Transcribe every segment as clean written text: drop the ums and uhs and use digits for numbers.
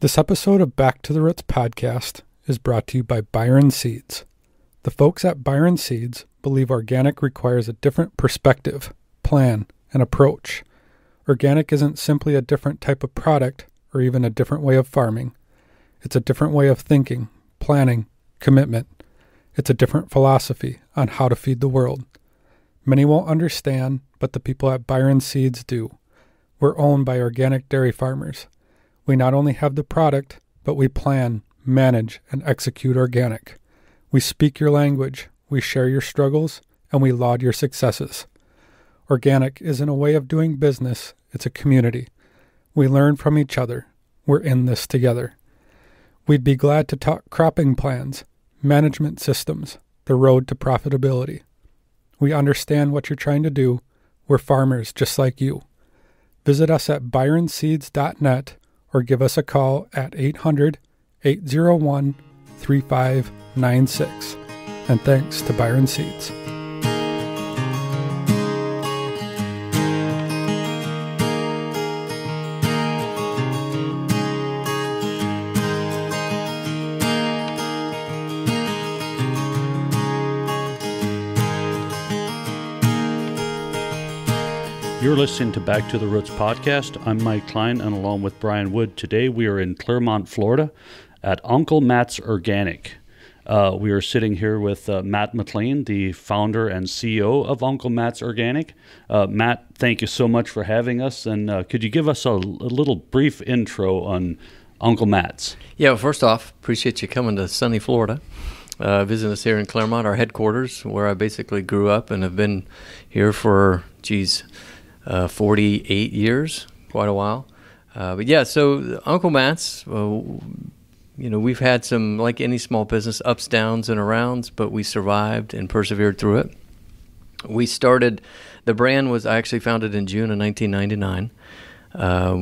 This episode of Back to the Roots podcast is brought to you by Byron Seeds. The folks at Byron Seeds believe organic requires a different perspective, plan, and approach. Organic isn't simply a different type of product or even a different way of farming. It's a different way of thinking, planning, commitment. It's a different philosophy on how to feed the world. Many won't understand, but the people at Byron Seeds do. We're owned by organic dairy farmers. We not only have the product, but we plan, manage, and execute organic. We speak your language, we share your struggles, and we laud your successes. Organic isn't a way of doing business, it's a community. We learn from each other. We're in this together. We'd be glad to talk cropping plans, management systems, the road to profitability. We understand what you're trying to do. We're farmers just like you. Visit us at byronseeds.net or give us a call at 800-801-3596. And thanks to Byron Seeds. You're listening to Back to the Roots podcast. I'm Mike Klein, and along with Brian Wood, today we are in Clermont, Florida, at Uncle Matt's Organic. We are sitting here with Matt McLean, the founder and CEO of Uncle Matt's Organic. Matt, thank you so much for having us, and could you give us a little brief intro on Uncle Matt's? Yeah, well, first off, appreciate you coming to sunny Florida. Visiting us here in Clermont, our headquarters, where I basically grew up and have been here for, 48 years, quite a while. But yeah, so Uncle Matt's, we've had some, like any small business, ups, downs, and arounds, but we survived and persevered through it. We started, the brand was actually founded in June of 1999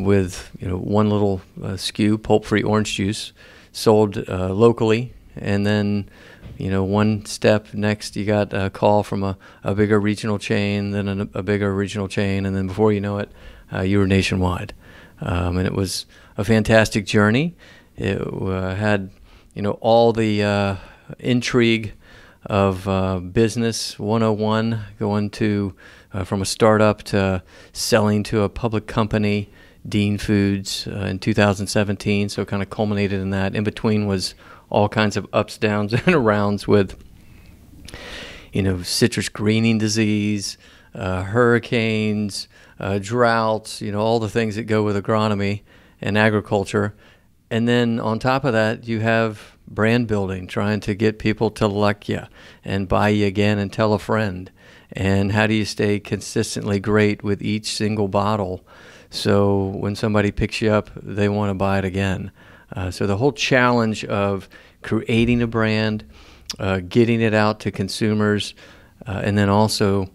with one little SKU, pulp-free orange juice, sold locally, and then one step next, you got a call from a bigger regional chain, then a bigger regional chain, and then before you know it, you were nationwide. And it was a fantastic journey. It had, all the intrigue of Business 101, going to from a startup to selling to a public company, Dean Foods, in 2017, so kind of culminated in that. In between was all kinds of ups, downs, and arounds with, citrus greening disease, hurricanes, droughts, all the things that go with agronomy and agriculture. And then on top of that, you have brand building, trying to get people to like you and buy you again and tell a friend. And how do you stay consistently great with each single bottle so when somebody picks you up, they want to buy it again? So the whole challenge of creating a brand, getting it out to consumers, and then also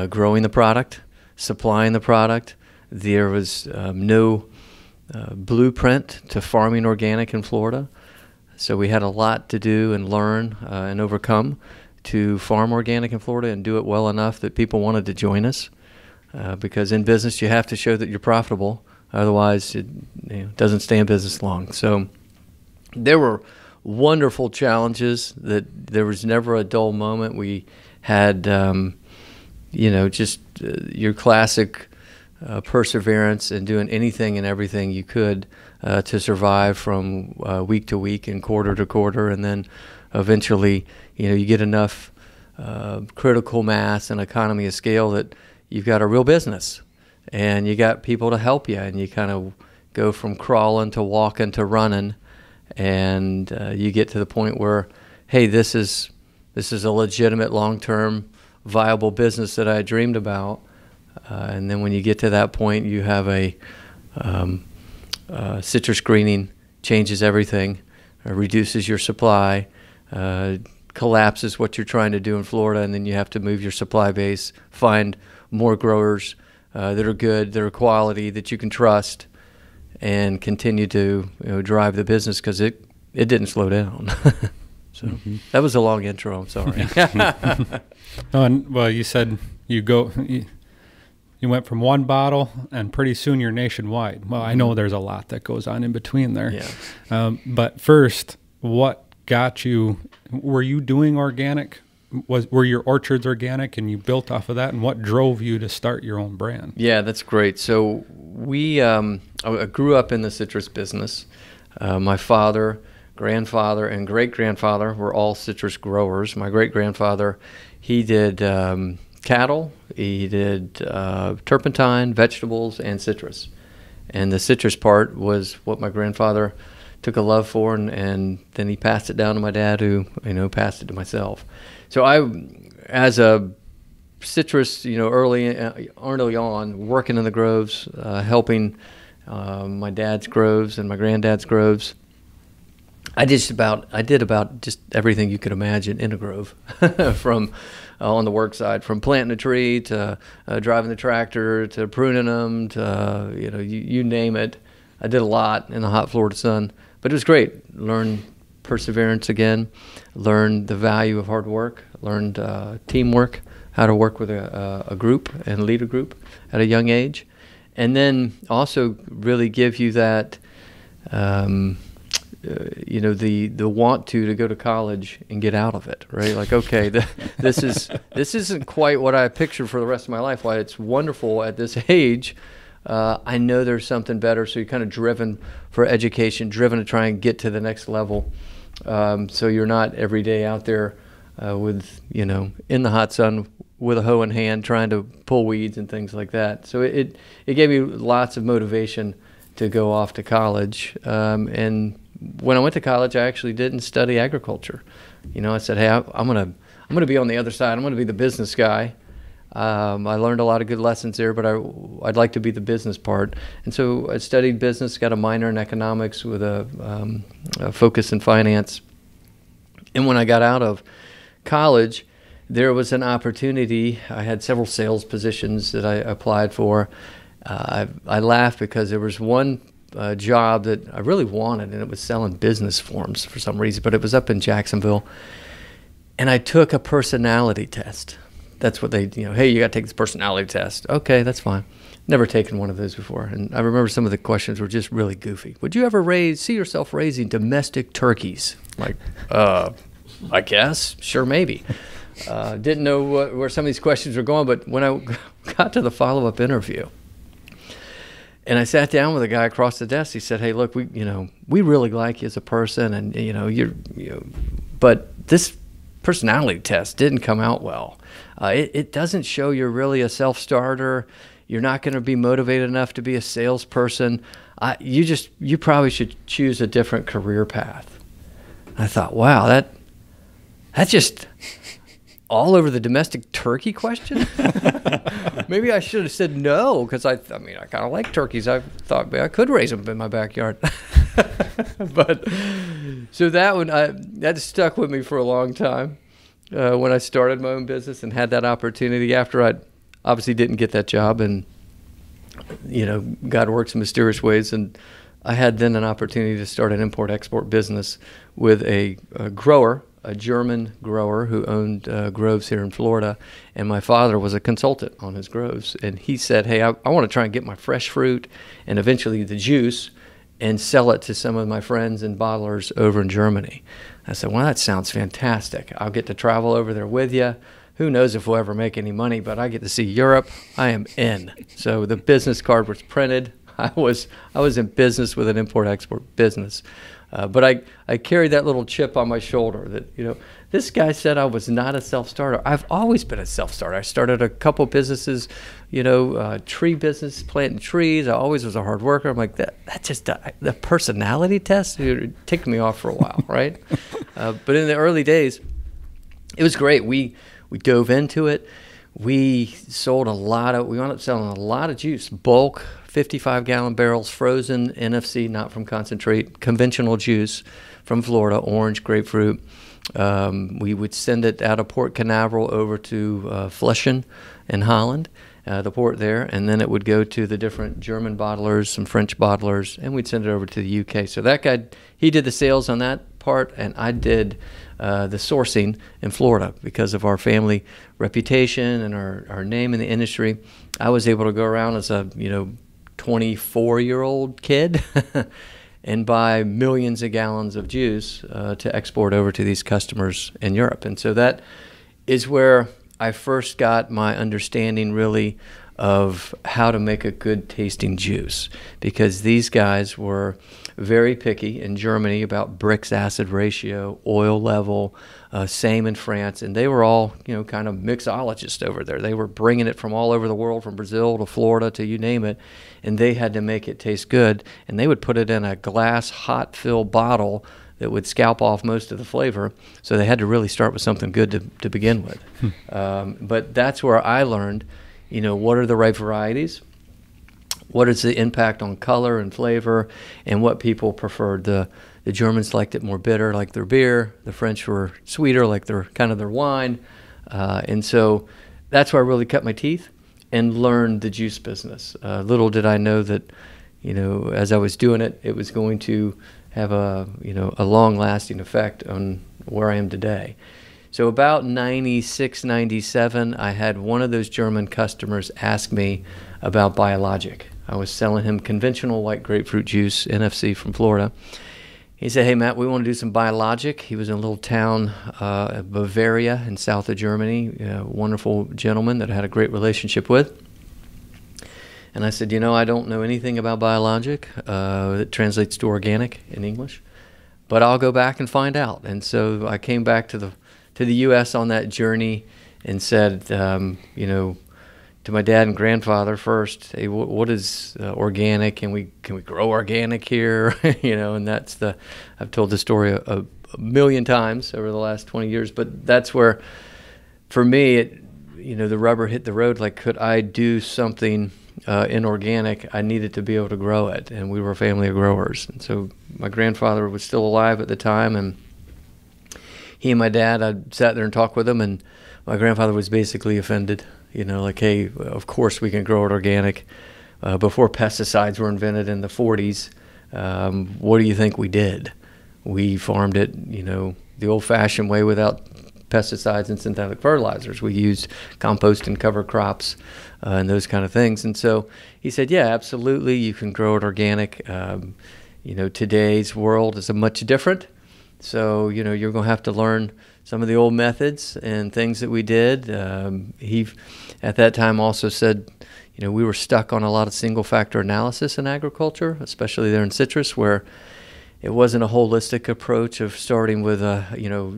growing the product, supplying the product. There was no blueprint to farming organic in Florida. So we had a lot to do and learn and overcome to farm organic in Florida and do it well enough that people wanted to join us. Because in business, you have to show that you're profitable. Otherwise, it doesn't stay in business long. So there were wonderful challenges that there was never a dull moment. We had, just your classic perseverance and doing anything and everything you could to survive from week to week and quarter to quarter. And then eventually, you get enough critical mass and economy of scale that you've got a real business. And you got people to help you, and you kind of go from crawling to walking to running, and you get to the point where, hey, this is a legitimate, long-term, viable business that I dreamed about. And then when you get to that point, you have a citrus greening changes everything, reduces your supply, collapses what you're trying to do in Florida, and then you have to move your supply base, find more growers that are good, that are quality, that you can trust, and continue to drive the business, because it didn't slow down. So that was a long intro. I'm sorry. Well, you said You went from one bottle, and pretty soon you're nationwide. Well, I know there's a lot that goes on in between there. Yeah. But first, what got you? Were you doing organic? Were your orchards organic, and you built off of that? And what drove you to start your own brand? Yeah, that's great. So I grew up in the citrus business. My father, grandfather, and great-grandfather were all citrus growers. My great-grandfather, he did cattle, he did turpentine, vegetables, and citrus. And the citrus part was what my grandfather took a love for, and then he passed it down to my dad, who passed it to myself. So as a citrus, early on, working in the groves, helping my dad's groves and my granddad's groves. I did about just everything you could imagine in a grove, from on the work side, from planting a tree to driving the tractor to pruning them to you name it. I did a lot in the hot Florida sun, but it was great. Learned perseverance again, learned the value of hard work, learned teamwork, how to work with a group and lead a group at a young age, and then also really give you that. The want to go to college and get out of it, right? Like, okay, this isn't quite what I pictured for the rest of my life. While it's wonderful at this age, I know there's something better. So you're kind of driven for education, driven to try and get to the next level. So you're not every day out there with in the hot sun with a hoe in hand trying to pull weeds and things like that. So it gave me lots of motivation to go off to college, and when I went to college, I actually didn't study agriculture. I said, hey, I'm gonna be on the other side. I'm gonna be the business guy. I learned a lot of good lessons there, but I'd like to be the business part. And so I studied business, got a minor in economics with a focus in finance. And when I got out of college, there was an opportunity. I had several sales positions that I applied for. I laughed because there was one job that I really wanted, and it was selling business forms for some reason, but it was up in Jacksonville. And I took a personality test. That's what they, hey, you got to take this personality test. Okay, that's fine. Never taken one of those before. And I remember some of the questions were just really goofy. Would you ever see yourself raising domestic turkeys? Like, I guess, sure, maybe. Didn't know where some of these questions were going, but when I got to the follow-up interview, and I sat down with a guy across the desk. He said, "Hey, look, we really like you as a person, and but this personality test didn't come out well. It doesn't show you're really a self-starter. You're not going to be motivated enough to be a salesperson. You probably should choose a different career path." I thought, wow, that's just all over the domestic turkey question. Maybe I should have said no, because I kind of like turkeys. I thought maybe I could raise them in my backyard. But so that one, that stuck with me for a long time when I started my own business and had that opportunity after I obviously didn't get that job, and God works in mysterious ways, and I had then an opportunity to start an import-export business with a grower, a German grower who owned groves here in Florida, and my father was a consultant on his groves. And he said, hey, I want to try and get my fresh fruit and eventually the juice and sell it to some of my friends and bottlers over in Germany. I said, well, that sounds fantastic. I'll get to travel over there with you. Who knows if we'll ever make any money, but I get to see Europe. I am in. So the business card was printed. I was in business with an import-export business. But I carried that little chip on my shoulder that, this guy said I was not a self-starter. I've always been a self-starter. I started a couple businesses, tree business, planting trees. I always was a hard worker. I'm like, that's just the personality test. It ticked me off for a while, right? But in the early days, it was great. We dove into it. We wound up selling a lot of juice, bulk, 55-gallon barrels, frozen NFC, not from concentrate, conventional juice from Florida, orange, grapefruit. We would send it out of Port Canaveral over to Flushing in Holland, the port there, and then it would go to the different German bottlers, some French bottlers, and we'd send it over to the UK. So that guy, he did the sales on that part, and I did the sourcing in Florida because of our family reputation and our name in the industry. I was able to go around as a 24-year-old kid and buy millions of gallons of juice to export over to these customers in Europe. And so that is where I first got my understanding really of how to make a good tasting juice, because these guys were very picky in Germany about Brix acid ratio, oil level, same in France, and they were all kind of mixologists over there. They were bringing it from all over the world, from Brazil to Florida to you name it, and they had to make it taste good, and they would put it in a glass hot fill bottle that would scalp off most of the flavor. So they had to really start with something good to begin with. But that's where I learned, what are the right varieties? What is the impact on color and flavor, and what people preferred? The Germans liked it more bitter, like their beer. The French were sweeter, like their wine. And so that's where I really cut my teeth and learned the juice business. Little did I know that, as I was doing it, it was going to have a long-lasting effect on where I am today. So about 96, 97, I had one of those German customers ask me about biologic. I was selling him conventional white grapefruit juice, NFC from Florida. He said, "Hey, Matt, we want to do some biologic." He was in a little town, Bavaria in south of Germany, a wonderful gentleman that I had a great relationship with. And I said, I don't know anything about biologic. It translates to organic in English, but I'll go back and find out. And so I came back to the U.S. on that journey and said, to my dad and grandfather first, "Hey, what is organic? Can we grow organic here?" And I've told the story a million times over the last 20 years, but that's where, for me, the rubber hit the road. Like, could I do something inorganic? I needed to be able to grow it, and we were a family of growers. And so my grandfather was still alive at the time, and he and my dad, I sat there and talked with him, and my grandfather was basically offended, like, "Hey, of course we can grow it organic. Before pesticides were invented in the 40s, what do you think we did? We farmed it, the old-fashioned way without pesticides and synthetic fertilizers. We used compost and cover crops and those kind of things." And so he said, "Yeah, absolutely, you can grow it organic. Today's world is much different. So, you're going to have to learn some of the old methods and things that we did." He, at that time, also said, we were stuck on a lot of single-factor analysis in agriculture, especially there in citrus, where it wasn't a holistic approach of starting with a,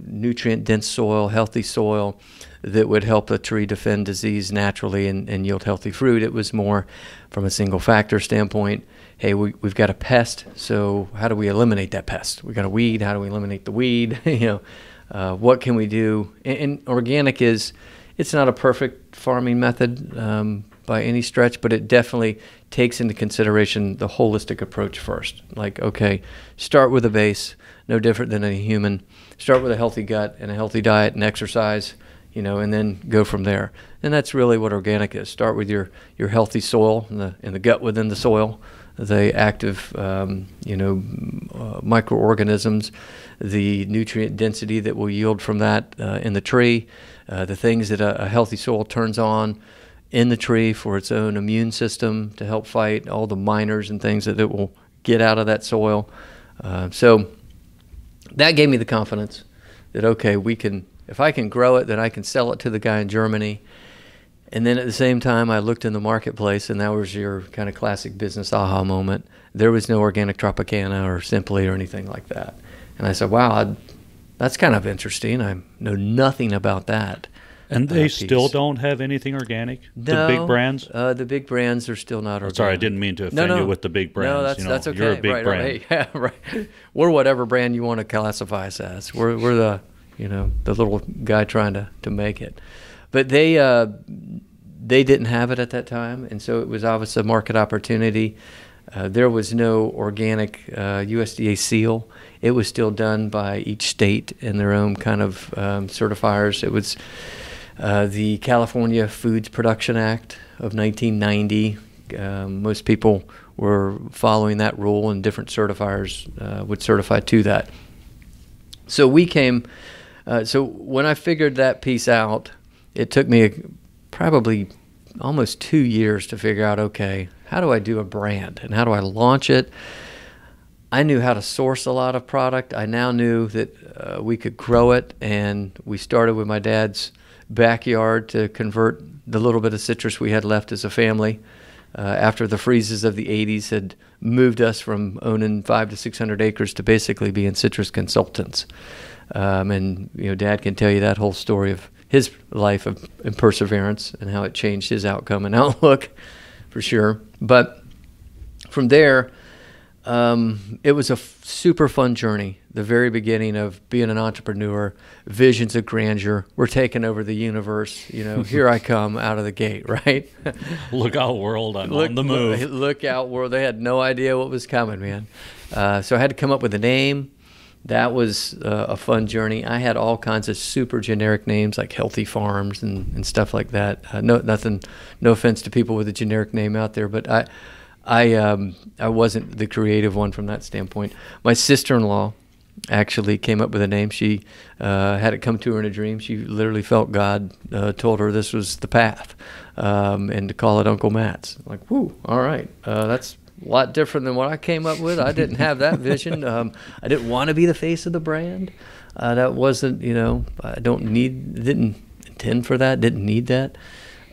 nutrient-dense soil, healthy soil that would help a tree defend disease naturally and yield healthy fruit. It was more from a single-factor standpoint. Hey, we've got a pest, so how do we eliminate that pest? We got a weed, how do we eliminate the weed? What can we do? And organic it's not a perfect farming method by any stretch, but it definitely takes into consideration the holistic approach first. Like, okay, start with a base, no different than any human. Start with a healthy gut and a healthy diet and exercise, and then go from there. And that's really what organic is. Start with your healthy soil and the gut within the soil, the active, microorganisms, the nutrient density that will yield from that in the tree, the things that a healthy soil turns on in the tree for its own immune system to help fight all the miners and things that it will get out of that soil. So that gave me the confidence that, okay, if I can grow it, then I can sell it to the guy in Germany. And then at the same time, I looked in the marketplace, and that was your kind of classic business aha moment. There was no organic Tropicana or Simply or anything like that. And I said, wow, that's kind of interesting. I know nothing about that. And they still don't have anything organic? No, the big brands? The big brands are still not organic. Sorry, I didn't mean to offend you with the big brands. No, that's okay. You're a big brand. Right. Yeah, right. We're whatever brand you want to classify us as. We're the the little guy trying to make it. But they didn't have it at that time, and so it was obviously a market opportunity. There was no organic USDA seal. It was still done by each state and their own kind of certifiers. It was the California Foods Production Act of 1990. Most people were following that rule, and different certifiers would certify to that. So we came, so when I figured that piece out, it took me probably almost 2 years to figure out, okay, how do I do a brand and how do I launch it? I knew how to source a lot of product. I now knew that we could grow it, and we started with my dad's backyard to convert the little bit of citrus we had left as a family after the freezes of the 80s had moved us from owning 500 to 600 acres to basically being citrus consultants. And Dad can tell you that whole story of his life and perseverance and how it changed his outcome and outlook for sure. But from there, it was a super fun journey. The very beginning of being an entrepreneur, visions of grandeur. We're taking over the universe. Here I come out of the gate, right? Look out, world! I'm on the move. Look out, world! They had no idea what was coming, man. So I had to come up with a name. That was a fun journey. I had all kinds of super generic names like Healthy Farms and stuff like that. No offense to people with a generic name out there, but I wasn't the creative one from that standpoint. My sister-in-law actually came up with a name. She had it come to her in a dream. She literally felt God told her this was the path, and to call it Uncle Matt's. Like, whoo, all right, that's a lot different than what I came up with. I didn't have that vision. I didn't want to be the face of the brand. That wasn't, I didn't intend for that, didn't need that.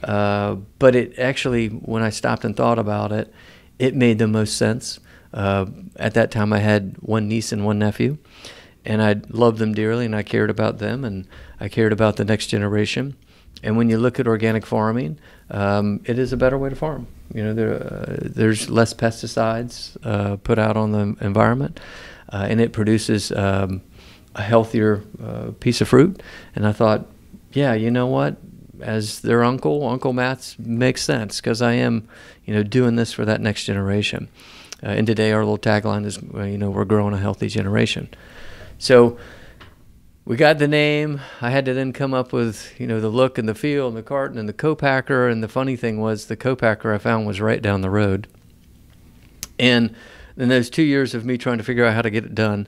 But it actually, when I stopped and thought about it, it made the most sense. At that time, I had one niece and one nephew, and I loved them dearly, and I cared about them, and I cared about the next generation. And when you look at organic farming, it is a better way to farm. There's less pesticides put out on the environment, and it produces a healthier piece of fruit. And I thought, yeah, you know what? As their Uncle Matt's makes sense, because I am, doing this for that next generation. And today our little tagline is, we're growing a healthy generation. So we got the name. I had to then come up with, the look and the feel and the carton and the co-packer. And the funny thing was the co-packer I found was right down the road. And in those 2 years of me trying to figure out how to get it done,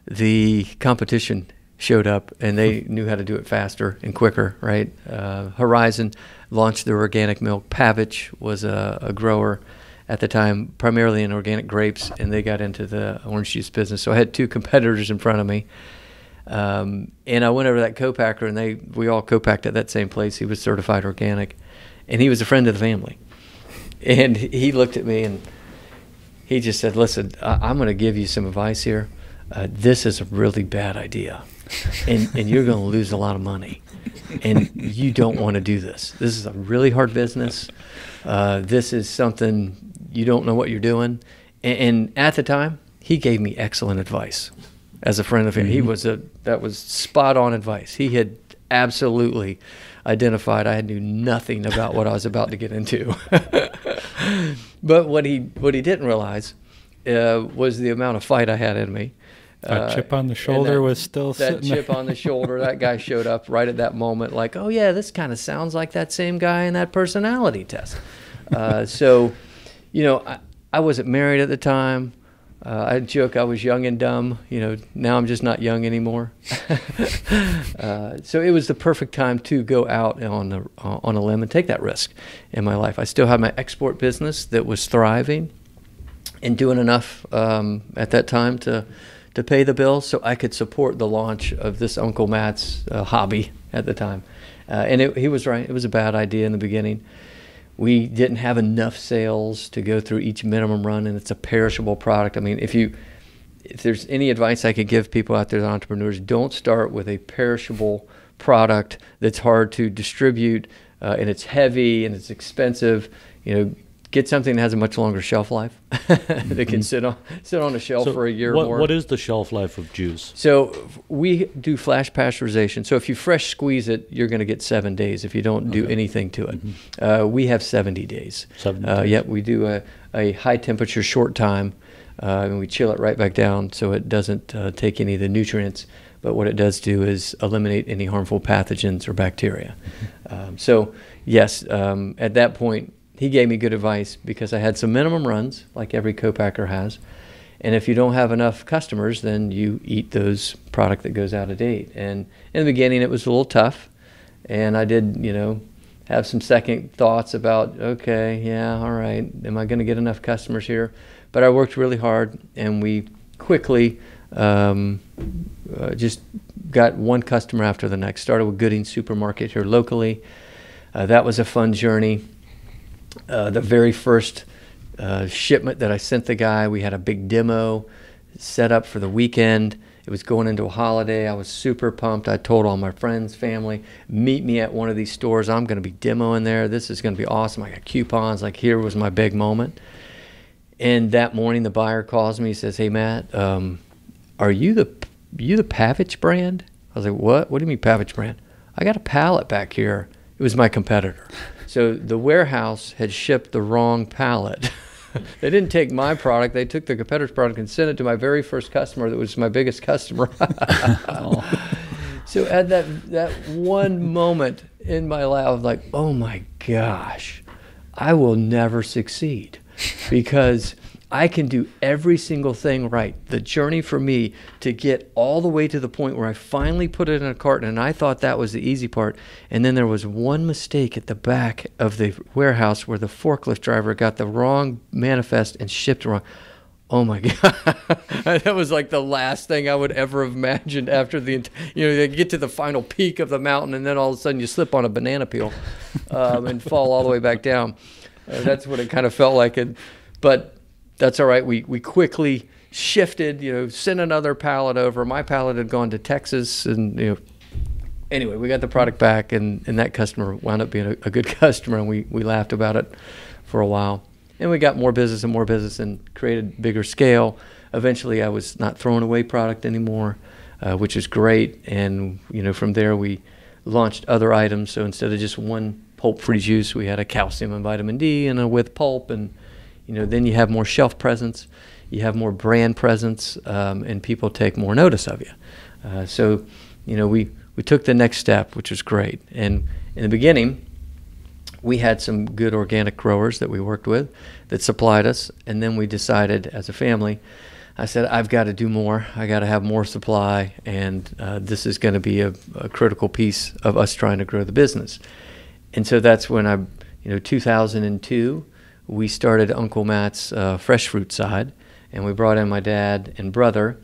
the competition showed up, and they knew how to do it faster and quicker, right? Horizon launched their organic milk. Pavich was a grower at the time, primarily in organic grapes, and they got into the orange juice business. So I had two competitors in front of me. And I went over to that co-packer, and we all co-packed at that same place. He was certified organic, and he was a friend of the family. And he looked at me, and he just said, listen, I'm going to give you some advice here. This is a really bad idea, and you're going to lose a lot of money, and you don't want to do this. This is a really hard business. This is something you don't know what you're doing. And at the time, he gave me excellent advice. As a friend of him, that was spot on advice. He had absolutely identified I knew nothing about what I was about to get into. But what he didn't realize was the amount of fight I had in me. That chip on the shoulder was still sitting there. That chip on the shoulder, that guy showed up right at that moment like, oh yeah, this kind of sounds like that same guy in that personality test. So, I wasn't married at the time. I joke I was young and dumb. Now I'm just not young anymore. So it was the perfect time to go out on a limb and take that risk in my life. I still had my export business that was thriving and doing enough at that time to pay the bills so I could support the launch of this Uncle Matt's hobby at the time. And he was right. It was a bad idea in the beginning. We didn't have enough sales to go through each minimum run, and it's a perishable product. I mean, if there's any advice I could give people out there, the entrepreneurs, don't start with a perishable product that's hard to distribute, and it's heavy and it's expensive. Get something that has a much longer shelf life that can sit on a shelf for a year or more. What is the shelf life of juice? So we do flash pasteurization. So if you fresh squeeze it, you're going to get 7 days if you don't do anything to it. Mm-hmm. We have 70 days. 70 days. Yeah, we do a high temperature short time, and we chill it right back down so it doesn't take any of the nutrients. But what it does do is eliminate any harmful pathogens or bacteria. Mm-hmm. So yes, at that point, he gave me good advice because I had some minimum runs, like every co-packer has, And if you don't have enough customers, then you eat those product that goes out of date. And in the beginning, it was a little tough. And I did, have some second thoughts about, okay, yeah, all right, am I going to get enough customers here? But I worked really hard, and we quickly just got one customer after the next. Started with Gooding Supermarket here locally. That was a fun journey. The very first shipment that I sent the guy, we had a big demo set up for the weekend. It was going into a holiday. I was super pumped. I told all my friends, family, meet me at one of these stores. I'm going to be demoing there. This is going to be awesome. I got coupons. Like, here was my big moment. And that morning, the buyer calls me. He says, "Hey, Matt, are you the Pavich brand?" I was like, "What? What do you mean Pavich brand?" "I got a pallet back here." It was my competitor. So the warehouse had shipped the wrong pallet. They didn't take my product. They took the competitor's product and sent it to my very first customer that was my biggest customer. So at that one moment in my life, I was like, oh my gosh, I will never succeed because I can do every single thing right. The journey for me to get all the way to the point where I finally put it in a carton, and I thought that was the easy part. And then there was one mistake at the back of the warehouse where the forklift driver got the wrong manifest and shipped it wrong. Oh my God. That was like the last thing I would ever have imagined after they get to the final peak of the mountain, and then all of a sudden you slip on a banana peel and fall all the way back down. That's what it kind of felt like. But that's all right. We quickly shifted, sent another pallet over. My pallet had gone to Texas, and anyway, we got the product back, and that customer wound up being a good customer, and we laughed about it for a while. And we got more business and created bigger scale. Eventually, I was not throwing away product anymore, which is great. And from there, we launched other items. So instead of just one pulp-free juice, we had a calcium and vitamin D and a with pulp, and then you have more shelf presence, you have more brand presence, and people take more notice of you. So, we took the next step, which was great. And in the beginning, we had some good organic growers that we worked with that supplied us. And then we decided as a family, I said, I've got to do more. I got to have more supply. And this is going to be a critical piece of us trying to grow the business. And so that's when 2002, we started Uncle Matt's fresh fruit side, and we brought in my dad and brother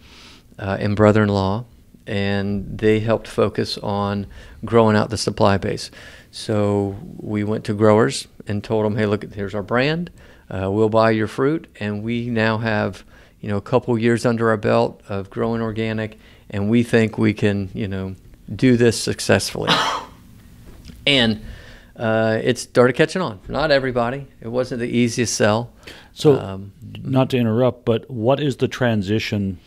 and brother-in-law, and they helped focus on growing out the supply base. So we went to growers and told them, hey, look, here's our brand. We'll buy your fruit, and we now have a couple years under our belt of growing organic, and we think we can do this successfully. And it started catching on. Not everybody. It wasn't the easiest sell. So, not to interrupt, but what is the transition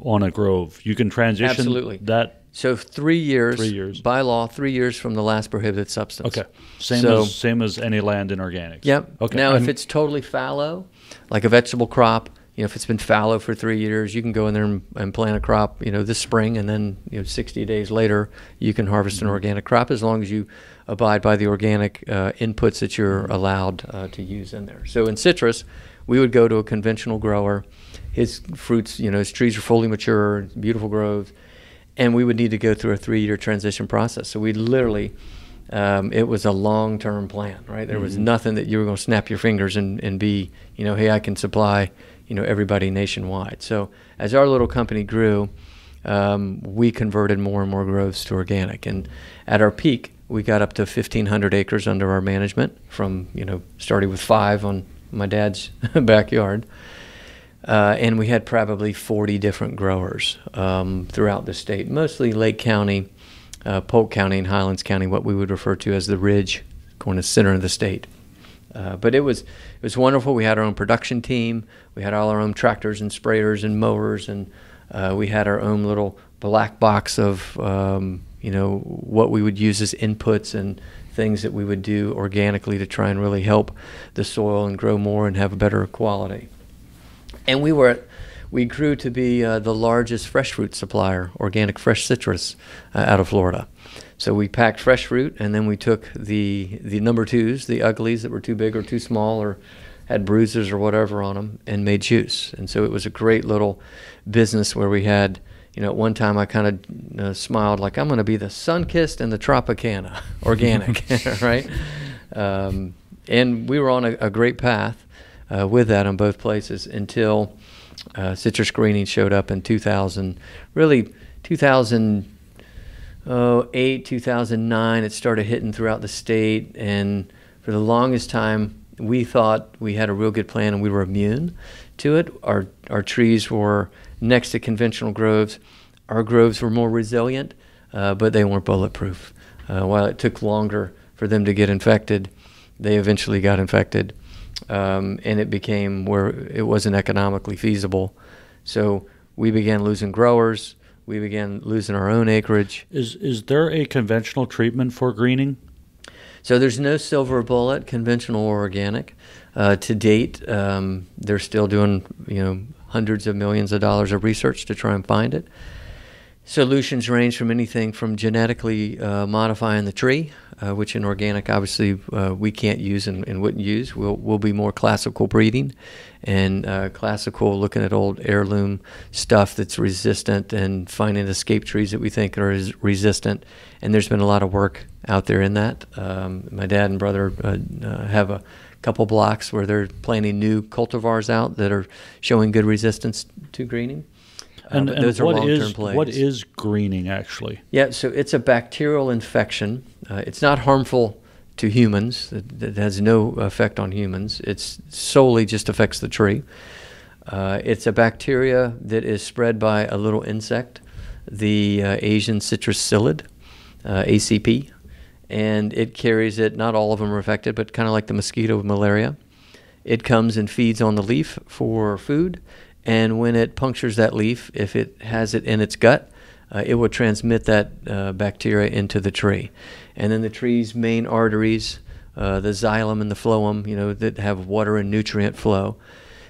on a grove? You can transition absolutely that. So 3 years. 3 years by law. 3 years from the last prohibited substance. Okay. Same as any land in organics. Yep. Okay. Now, if it's totally fallow, like a vegetable crop, if it's been fallow for 3 years, you can go in there and plant a crop, this spring, and then 60 days later you can harvest an organic crop as long as you abide by the organic inputs that you're allowed to use in there. So in citrus, we would go to a conventional grower. His fruits, his trees are fully mature, beautiful groves, and we would need to go through a 3-year transition process. So we literally, it was a long-term plan, right? There was nothing that you were going to snap your fingers and be, hey, I can supply, everybody nationwide. So as our little company grew, we converted more and more groves to organic. And at our peak, we got up to 1,500 acres under our management from, starting with 5 on my dad's backyard. And we had probably 40 different growers throughout the state, mostly Lake County, Polk County, and Highlands County, what we would refer to as the Ridge, going to the center of the state. But it was wonderful. We had our own production team. We had all our own tractors and sprayers and mowers, and we had our own little black box of what we would use as inputs and things that we would do organically to try and really help the soil and grow more and have a better quality. And we grew to be the largest fresh fruit supplier, organic fresh citrus, out of Florida. So we packed fresh fruit, and then we took the number twos, the uglies that were too big or too small or had bruises or whatever on them, and made juice. And so it was a great little business where we had, at one time I kind of smiled like, I'm going to be the Sunkist and the Tropicana organic, right? And we were on a great path with that on both places until citrus greening showed up in 2008, 2009. It started hitting throughout the state, and for the longest time, we thought we had a real good plan and we were immune to it. Our trees were next to conventional groves. Our groves were more resilient, but they weren't bulletproof. While it took longer for them to get infected, they eventually got infected, and it became where it wasn't economically feasible. So we began losing growers. We began losing our own acreage. Is there a conventional treatment for greening? So there's no silver bullet, conventional or organic. To date, they're still doing hundreds of millions of dollars of research to try and find it. Solutions range from anything from genetically modifying the tree, which in organic obviously we can't use and wouldn't use. We'll be more classical breeding and classical looking at old heirloom stuff that's resistant and finding escape trees that we think are resistant. And there's been a lot of work out there in that. My dad and brother have a couple blocks where they're planting new cultivars out that are showing good resistance to greening. And those are long-term plays. What is greening actually? Yeah, so it's a bacterial infection. It's not harmful to humans. It has no effect on humans. It solely just affects the tree. It's a bacteria that is spread by a little insect, the Asian citrus psyllid, ACP, and it carries it. Not all of them are affected, but kind of like the mosquito with malaria. It comes and feeds on the leaf for food. And when it punctures that leaf, if it has it in its gut, it will transmit that bacteria into the tree. And then the tree's main arteries, the xylem and the phloem, that have water and nutrient flow,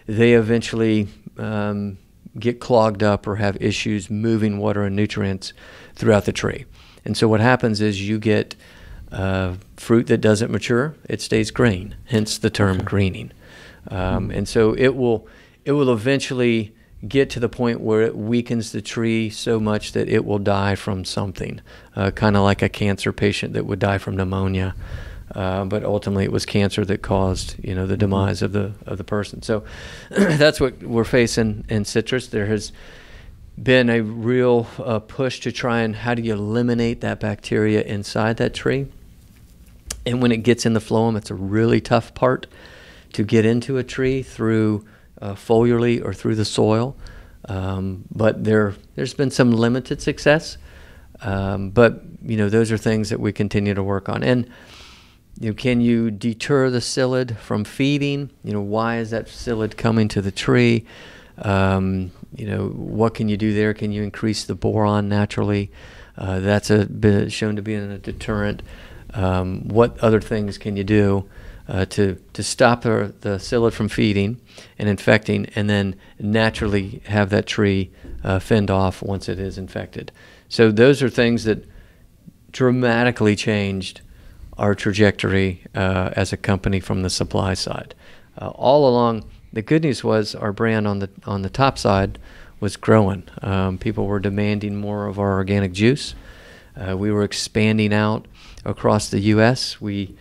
they eventually get clogged up or have issues moving water and nutrients throughout the tree. And so what happens is you get fruit that doesn't mature, it stays green, hence the term greening. And so it will eventually get to the point where it weakens the tree so much that it will die from something, kind of like a cancer patient that would die from pneumonia. But ultimately, it was cancer that caused, the demise of the person. So that's what we're facing in citrus. There has been a real push to try and how do you eliminate that bacteria inside that tree. And when it gets in the phloem, it's a really tough part to get into a tree through foliarly or through the soil, but there's been some limited success, but those are things that we continue to work on. And can you deter the psyllid from feeding? Why is that psyllid coming to the tree? What can you do there? Can you increase the boron naturally? That's been shown to be a deterrent. What other things can you do to stop the psyllid from feeding and infecting, and then naturally have that tree fend off once it is infected? So those are things that dramatically changed our trajectory as a company from the supply side. All along, the good news was our brand on the top side was growing. People were demanding more of our organic juice. We were expanding out across the U.S. We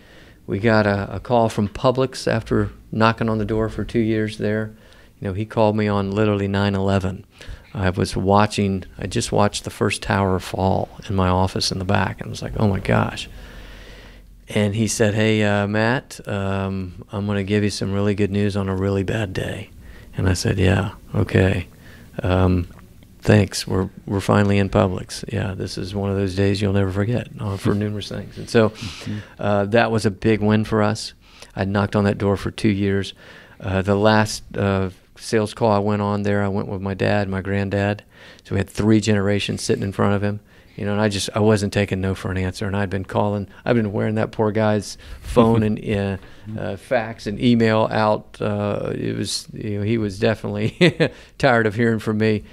got a call from Publix after knocking on the door for 2 years there. He called me on literally 9/11. I just watched the first tower fall in my office in the back, and I was like, oh my gosh. And he said, hey, Matt, I'm going to give you some really good news on a really bad day. And I said, yeah, okay. Thanks. We're finally in Publix. Yeah, this is one of those days you'll never forget for numerous things. And so that was a big win for us. I knocked on that door for 2 years. The last sales call I went on there, I went with my dad, my granddad. So we had 3 generations sitting in front of him. And I wasn't taking no for an answer. And I've been wearing that poor guy's phone and fax and email out. He was definitely tired of hearing from me.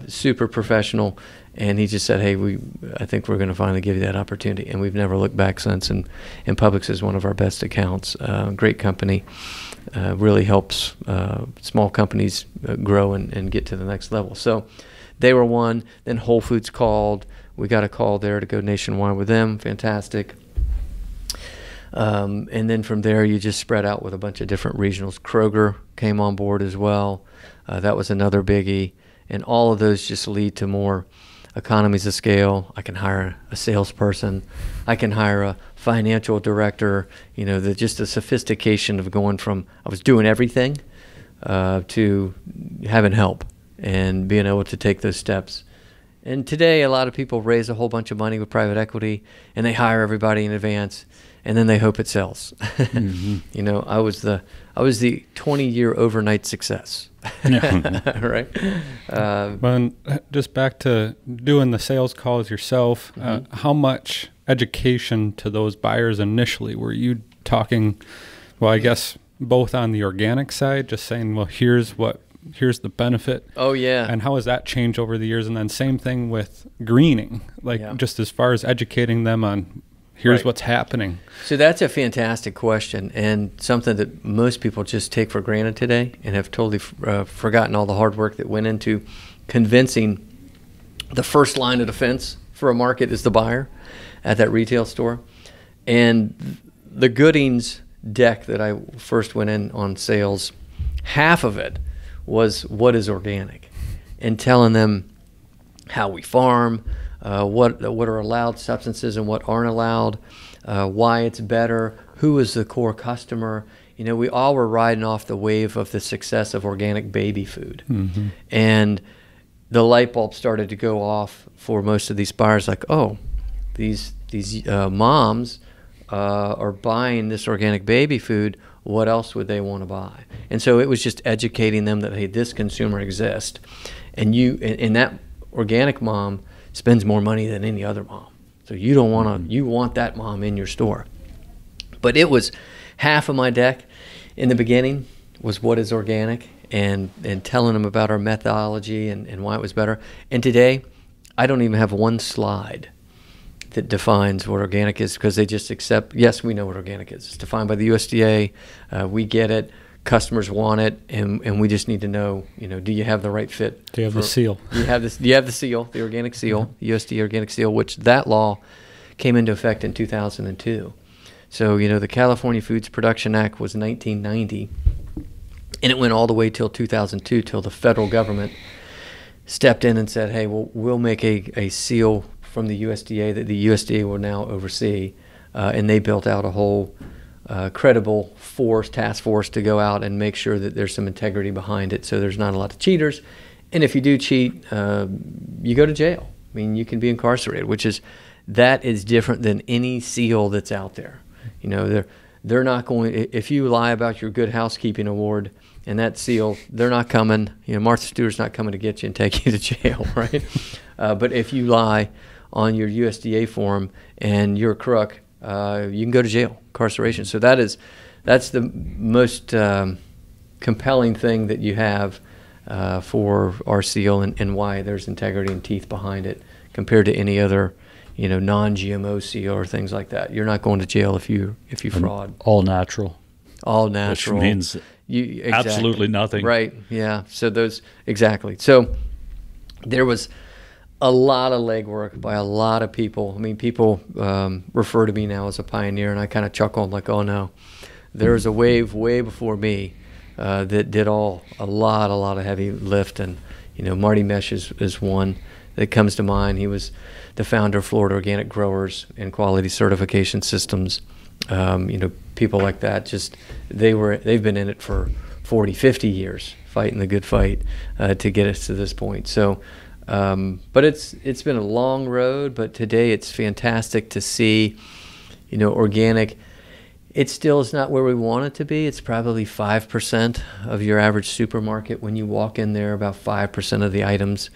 Super professional, and he just said, hey, I think we're going to finally give you that opportunity. And we've never looked back since, and Publix is one of our best accounts. Great company. really helps small companies grow and get to the next level. So they were one. Then Whole Foods called. We got a call there to go nationwide with them. Fantastic. And then from there, you just spread out with a bunch of different regionals. Kroger came on board as well. That was another biggie. And all of those just lead to more economies of scale. I can hire a salesperson. I can hire a financial director. Just the sophistication of going from I was doing everything to having help and being able to take those steps. And today, a lot of people raise a whole bunch of money with private equity, and they hire everybody in advance, and then they hope it sells. Mm-hmm. I was the 20-year overnight success. Right. But just back to doing the sales calls yourself. Mm-hmm. How much education to those buyers initially were you talking? Well, I guess both on the organic side, just saying, well, here's the benefit. Oh, yeah. And how has that changed over the years? And then same thing with greening, just as far as educating them on here's what's happening. So that's a fantastic question, and something that most people just take for granted today and have totally forgotten all the hard work that went into convincing the first line of defense for a market is the buyer at that retail store. And the Goodings deck that I first went in on sales, half of it was what is organic, and telling them how we farm, what are allowed substances and what aren't allowed, why it's better, who is the core customer. We all were riding off the wave of the success of organic baby food. Mm-hmm. And the light bulb started to go off for most of these buyers, like, oh, these moms are buying this organic baby food. What else would they want to buy? And so it was just educating them that, hey, this consumer exists, and that organic mom spends more money than any other mom. So you don't want to, you want that mom in your store. But it was half of my deck in the beginning was what is organic, and telling them about our methodology and why it was better. And today, I don't even have one slide that defines what organic is, because they just accept, yes, we know what organic is. It's defined by the USDA. We get it. Customers want it, and we just need to know, do you have the right fit? Do you have the seal? Do you have the seal, the organic seal, the USDA organic seal, which that law came into effect in 2002. So, the California Foods Production Act was 1990, and it went all the way till 2002, till the federal government stepped in and said, hey, well, we'll make a seal from the USDA that the USDA will now oversee, and they built out a whole credible task force to go out and make sure that there's some integrity behind it, so there's not a lot of cheaters. And if you do cheat, you go to jail. I mean, you can be incarcerated, that is different than any seal that's out there. They're not going, if you lie about your Good Housekeeping Award and that seal, they're not coming, Martha Stewart's not coming to get you and take you to jail, right? But if you lie on your USDA form and you're a crook, you can go to jail, incarceration. So that's the most compelling thing that you have for our seal, and why there's integrity and teeth behind it compared to any other, non-GMO seal or things like that. You're not going to jail if you fraud. All natural. All natural. Which means absolutely nothing. Right. Yeah. So exactly. So there was a lot of legwork by a lot of people. I mean, people refer to me now as a pioneer, and I kind of chuckle. I'm like, oh no, there was a wave way before me that did a lot of heavy lift. And Marty Mesh is one that comes to mind. He was the founder of Florida Organic Growers and Quality Certification Systems. People like that, they've been in it for 40, 50 years, fighting the good fight to get us to this point. So. But it's been a long road, but today it's fantastic to see, organic. It still is not where we want it to be. It's probably 5% of your average supermarket. When you walk in there, about 5% of the items.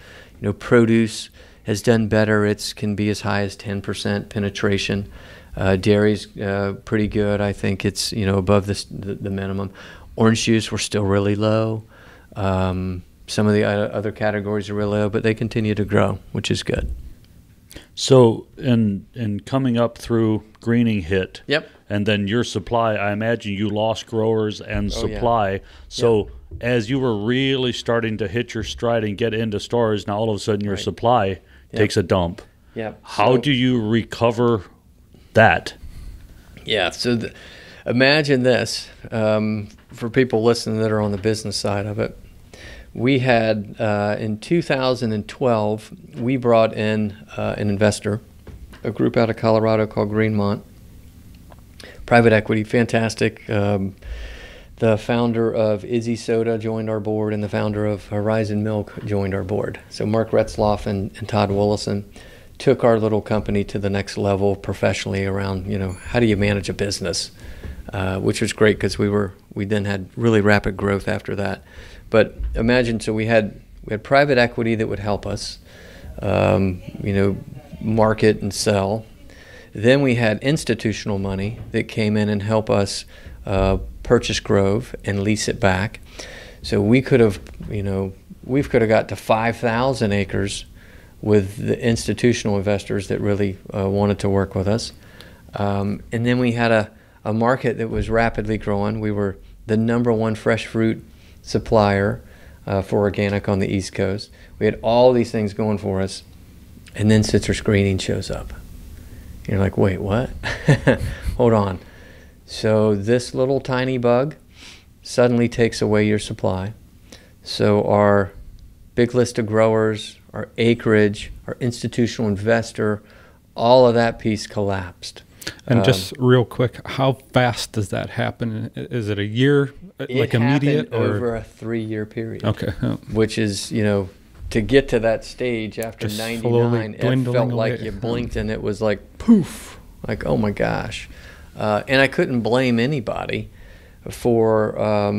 Produce has done better. It can be as high as 10% penetration. Dairy's pretty good. I think it's, above the minimum. Orange juice, we're still really low. Some of the other categories are really low, but they continue to grow, which is good. So in coming up through greening hit, yep. and then your supply, I imagine you lost growers and supply. Yeah. So as you were really starting to hit your stride and get into stores, now all of a sudden your supply takes a dump. Yep. How do you recover that? Yeah, so imagine this, for people listening that are on the business side of it. We had, in 2012, we brought in an investor, a group out of Colorado called Clermont, private equity, fantastic. The founder of Izzy Soda joined our board, and the founder of Horizon Milk joined our board. So Mark Retzloff and Todd Willison took our little company to the next level professionally around, how do you manage a business, which was great because we then had really rapid growth after that. But imagine, so we had private equity that would help us, market and sell. Then we had institutional money that came in and help us purchase Grove and lease it back. So we could have, got to 5,000 acres with the institutional investors that really wanted to work with us. And then we had a market that was rapidly growing. We were the #1 fresh fruit supplier for organic on the East Coast. We had all these things going for us, and then citrus greening shows up. You're like, wait, what? Hold on. So this little tiny bug suddenly takes away your supply. So our big list of growers, our acreage, our institutional investor, all of that piece collapsed. And just real quick, how fast does that happen? Is it a year, like immediate? It happened over a 3-year period. Okay. Which is, to get to that stage after Just 99, it felt like you blinked and it was like poof, like, oh my gosh. And I couldn't blame anybody for,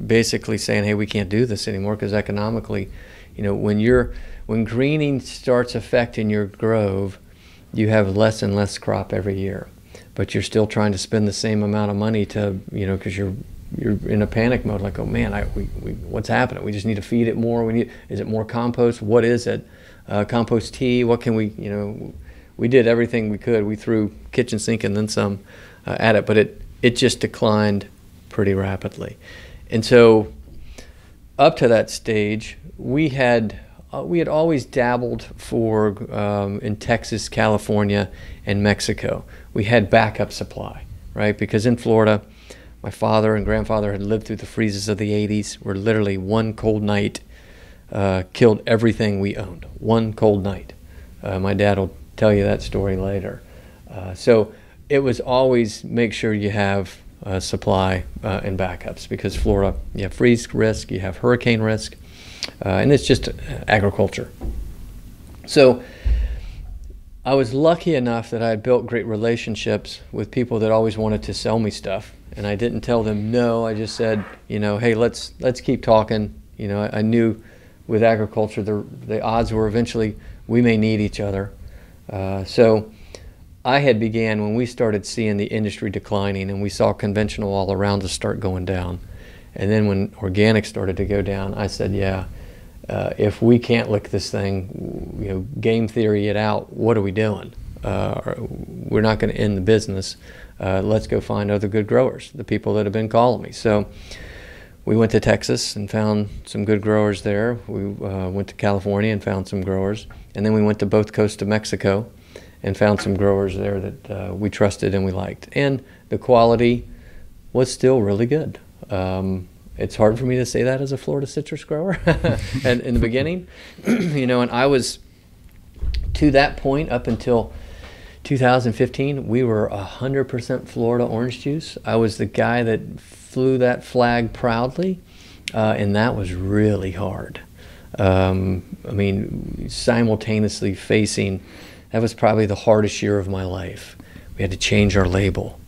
basically saying, hey, we can't do this anymore, because economically, when greening starts affecting your grove, you have less and less crop every year, but you're still trying to spend the same amount of money to, because you're in a panic mode, like, oh man, what's happening? We just need to feed it more. Is it more compost? What is it? Compost tea? What can we, we did everything we could. We threw kitchen sink and then some at it, but it just declined pretty rapidly. And so up to that stage, we had always dabbled in Texas, California, and Mexico. We had backup supply, right? Because in Florida, my father and grandfather had lived through the freezes of the 80s, where literally one cold night killed everything we owned. One cold night. My dad will tell you that story later. So it was always make sure you have supply and backups, because Florida, you have freeze risk, you have hurricane risk, and it's just agriculture. So I was lucky enough that I had built great relationships with people that always wanted to sell me stuff, and I didn't tell them no. I just said, hey, let's keep talking. I knew with agriculture the odds were eventually we may need each other. So I had began when we started seeing the industry declining, and we saw conventional all around us start going down. And then when organic started to go down, I said, if we can't lick this thing, game theory it out, what are we doing? We're not going to end the business. Let's go find other good growers, the people that have been calling me. So we went to Texas and found some good growers there. We went to California and found some growers. And then we went to both coasts of Mexico and found some growers there that we trusted and we liked. And the quality was still really good. It's hard for me to say that as a Florida citrus grower and in the beginning, and I was, to that point up until 2015, we were 100% Florida orange juice. I was the guy that flew that flag proudly, and that was really hard. Simultaneously facing, that was probably the hardest year of my life. We had to change our label.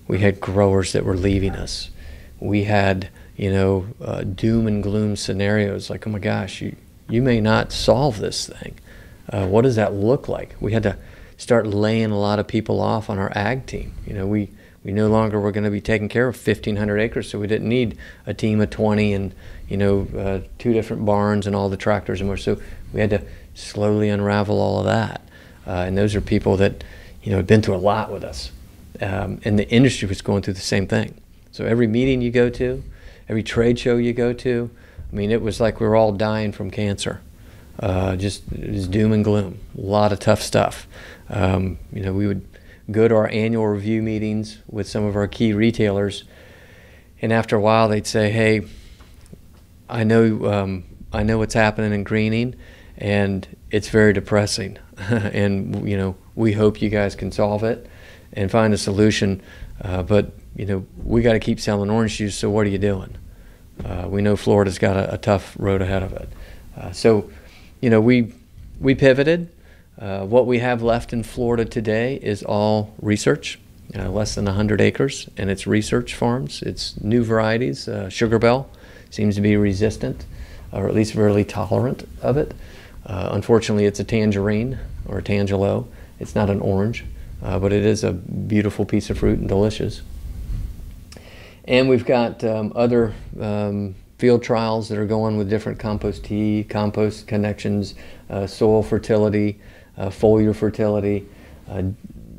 We had growers that were leaving us. We had, doom and gloom scenarios like, oh my gosh, you may not solve this thing. What does that look like? We had to start laying a lot of people off on our ag team. We no longer were going to be taking care of 1,500 acres, so we didn't need a team of 20 and, 2 different barns and all the tractors and more. So we had to slowly unravel all of that. And those are people that, had been through a lot with us. And the industry was going through the same thing. So every meeting you go to, every trade show you go to, I mean, it was like we were all dying from cancer. Just it was doom and gloom, a lot of tough stuff. We would go to our annual review meetings with some of our key retailers, and after a while they'd say, "Hey, I know what's happening in greening, and it's very depressing, and we hope you guys can solve it and find a solution, but we got to keep selling orange juice. So what are you doing? We know Florida's got a tough road ahead of it." So we pivoted. What we have left in Florida today is all research, less than 100 acres, and it's research farms. It's new varieties. Sugar Bell seems to be resistant, or at least really tolerant of it. Unfortunately, it's a tangerine or a tangelo. It's not an orange, but it is a beautiful piece of fruit and delicious. And we've got other field trials that are going with different compost tea, compost connections, soil fertility, foliar fertility.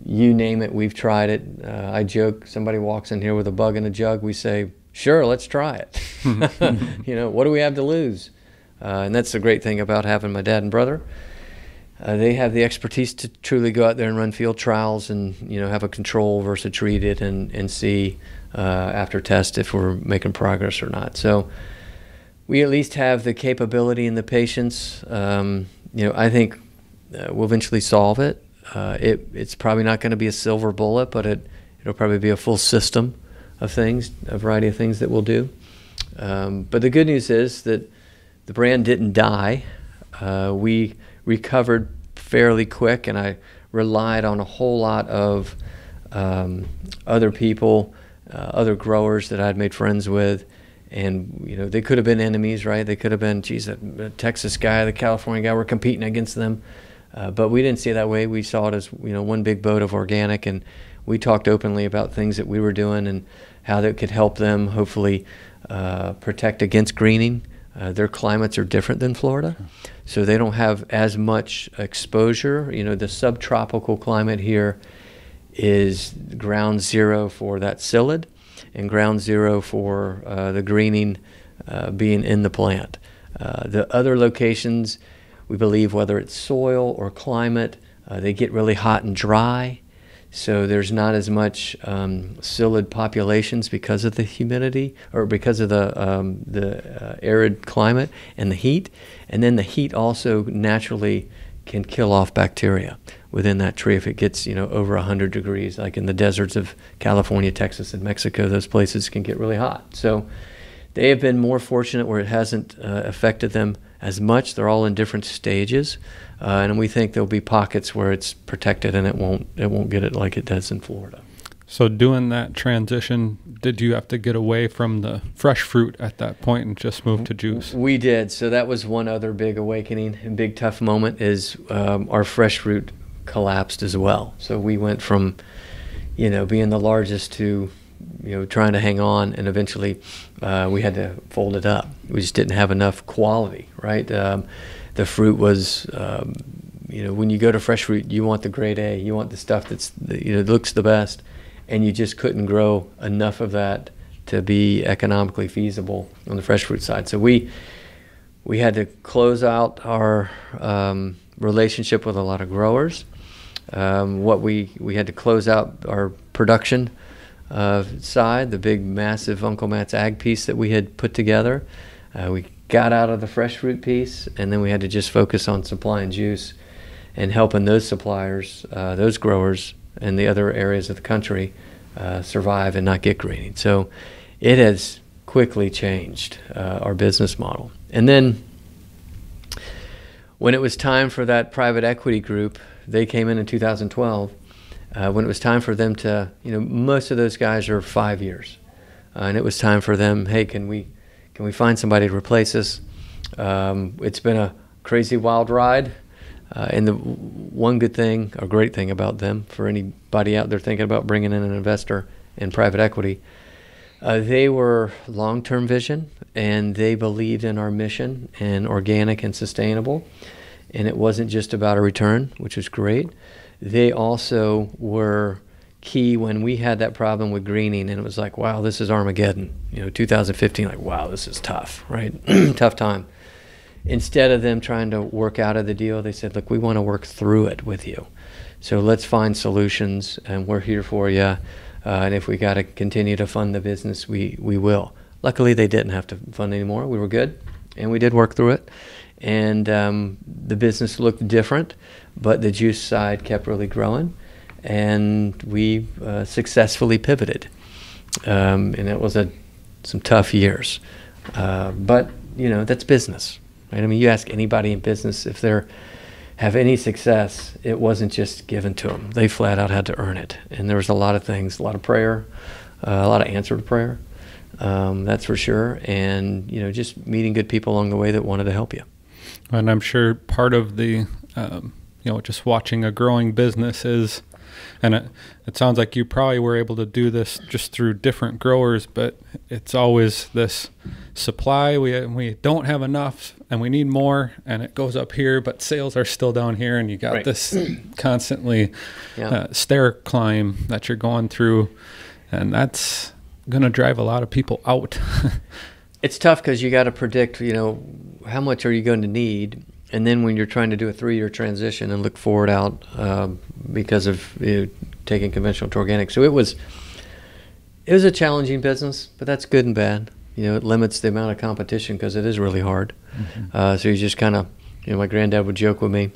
You name it, we've tried it. I joke, somebody walks in here with a bug in a jug, we say, sure, let's try it. What do we have to lose? And that's the great thing about having my dad and brother. They have the expertise to truly go out there and run field trials and have a control versus treat it and see after test if we're making progress or not. So we at least have the capability and the patience. I think we'll eventually solve it. It's probably not going to be a silver bullet, but it'll probably be a full system of things, a variety of things that we'll do. But the good news is that the brand didn't die. We recovered fairly quick, and I relied on a whole lot of other people, other growers that I'd made friends with. And, they could have been enemies, right? They could have been, geez, the Texas guy, the California guy, we're competing against them. But we didn't see it that way. We saw it as, one big boat of organic, and we talked openly about things that we were doing and how that could help them hopefully protect against greening. Their climates are different than Florida, so they don't have as much exposure. The subtropical climate here is ground zero for that psyllid and ground zero for the greening being in the plant. The other locations, we believe, whether it's soil or climate, they get really hot and dry. So there's not as much psyllid populations because of the humidity or because of the arid climate and the heat. And then the heat also naturally can kill off bacteria within that tree if it gets over 100 degrees. Like in the deserts of California, Texas, and Mexico, those places can get really hot. So they have been more fortunate where it hasn't affected them as much. They're all in different stages. And we think there'll be pockets where it's protected and it won't get it like it does in Florida. So doing that transition, did you have to get away from the fresh fruit at that point and just move to juice? We did. So that was one other big awakening and big tough moment is our fresh fruit collapsed as well. So we went from, being the largest to, trying to hang on, and eventually we had to fold it up. We just didn't have enough quality, right? The fruit was, when you go to fresh fruit, you want the grade A. You want the stuff that's, looks the best, and you just couldn't grow enough of that to be economically feasible on the fresh fruit side. So we had to close out our relationship with a lot of growers. We had to close out our production side, the big, massive Uncle Matt's ag piece that we had put together. We got out of the fresh fruit piece, and then we had to just focus on supplying juice and helping those suppliers, those growers in the other areas of the country survive and not get greening. So it has quickly changed our business model. And then when it was time for that private equity group, they came in 2012, when it was time for them to, most of those guys are 5 years. And it was time for them, hey, can we find somebody to replace us? It's been a crazy wild ride. And the one good thing, or great thing about them, for anybody out there thinking about bringing in an investor in private equity, they were long-term vision, and they believed in our mission and organic and sustainable. And it wasn't just about a return, which was great. They also were key when we had that problem with greening, and it was like, wow, this is Armageddon. 2015, like, wow, this is tough, right? Tough time. Instead of them trying to work out of the deal, they said, look, we want to work through it with you. So let's find solutions, and we're here for you. And if we got to continue to fund the business, we will. Luckily, they didn't have to fund anymore. We were good, and we did work through it. And the business looked different, but the juice side kept really growing, and we successfully pivoted. And it was some tough years. But, that's business, right? I mean, you ask anybody in business if they have any success, it wasn't just given to them. They flat out had to earn it. And there was a lot of things, a lot of prayer, a lot of answered prayer, that's for sure. And, just meeting good people along the way that wanted to help you. And I'm sure part of the, just watching a growing business is, and it sounds like you probably were able to do this just through different growers, but it's always this supply. We don't have enough and we need more, and it goes up here, but sales are still down here, and you got right. this constantly stair climb that you're going through, and that's going to drive a lot of people out. It's tough because you got to predict, how much are you going to need, and then when you're trying to do a 3-year transition and look forward out because of taking conventional to organic. So it was a challenging business, but that's good and bad. It limits the amount of competition because it is really hard. Mm-hmm. So you just kind of, my granddad would joke with me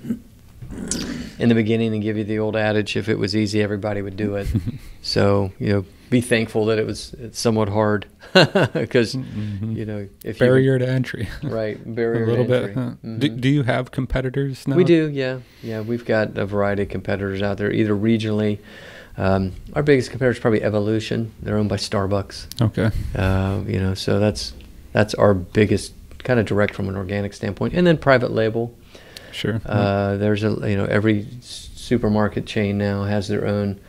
in the beginning and give you the old adage, if it was easy, everybody would do it. So, be thankful that it's somewhat hard because, if barrier to entry. Right, barrier a little to entry. bit. Mm-hmm. Do you have competitors now? We do, yeah. Yeah, we've got a variety of competitors out there, either regionally. Our biggest competitor is probably Evolution. They're owned by Starbucks. Okay. So that's our biggest kind of direct from an organic standpoint. And then private label. Sure. There's every supermarket chain now has their own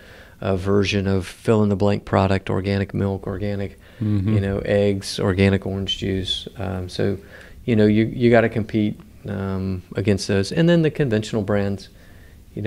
version of fill in the blank product, organic milk, organic, eggs, organic orange juice. So, you got to compete against those. And then the conventional brands,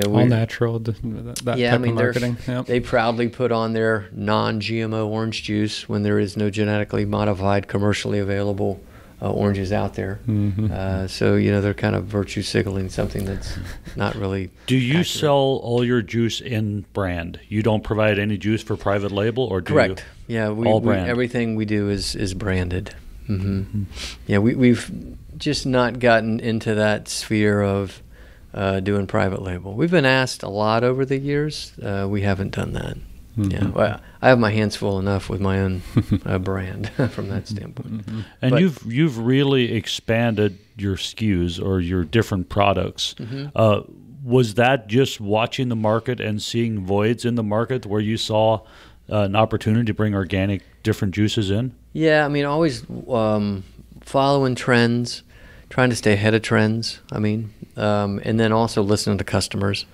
all natural, that type of marketing. Yep. They proudly put on their non-GMO orange juice when there is no genetically modified, commercially available oranges out there. Mm-hmm. So, they're kind of virtue signaling something that's not really Do you accurate. sell all your juice in brand? You don't provide any juice for private label, or do Correct. you? Yeah, all brand. Everything we do is branded. Mm-hmm. Yeah, we've just not gotten into that sphere of doing private label. We've been asked a lot over the years. We haven't done that. Mm-hmm. Yeah, well, I have my hands full enough with my own brand from that standpoint. Mm-hmm. And but you've really expanded your SKUs or your different products. Mm-hmm. Was that just watching the market and seeing voids in the market where you saw an opportunity to bring organic different juices in? Yeah, always following trends, trying to stay ahead of trends. And then also listening to customers.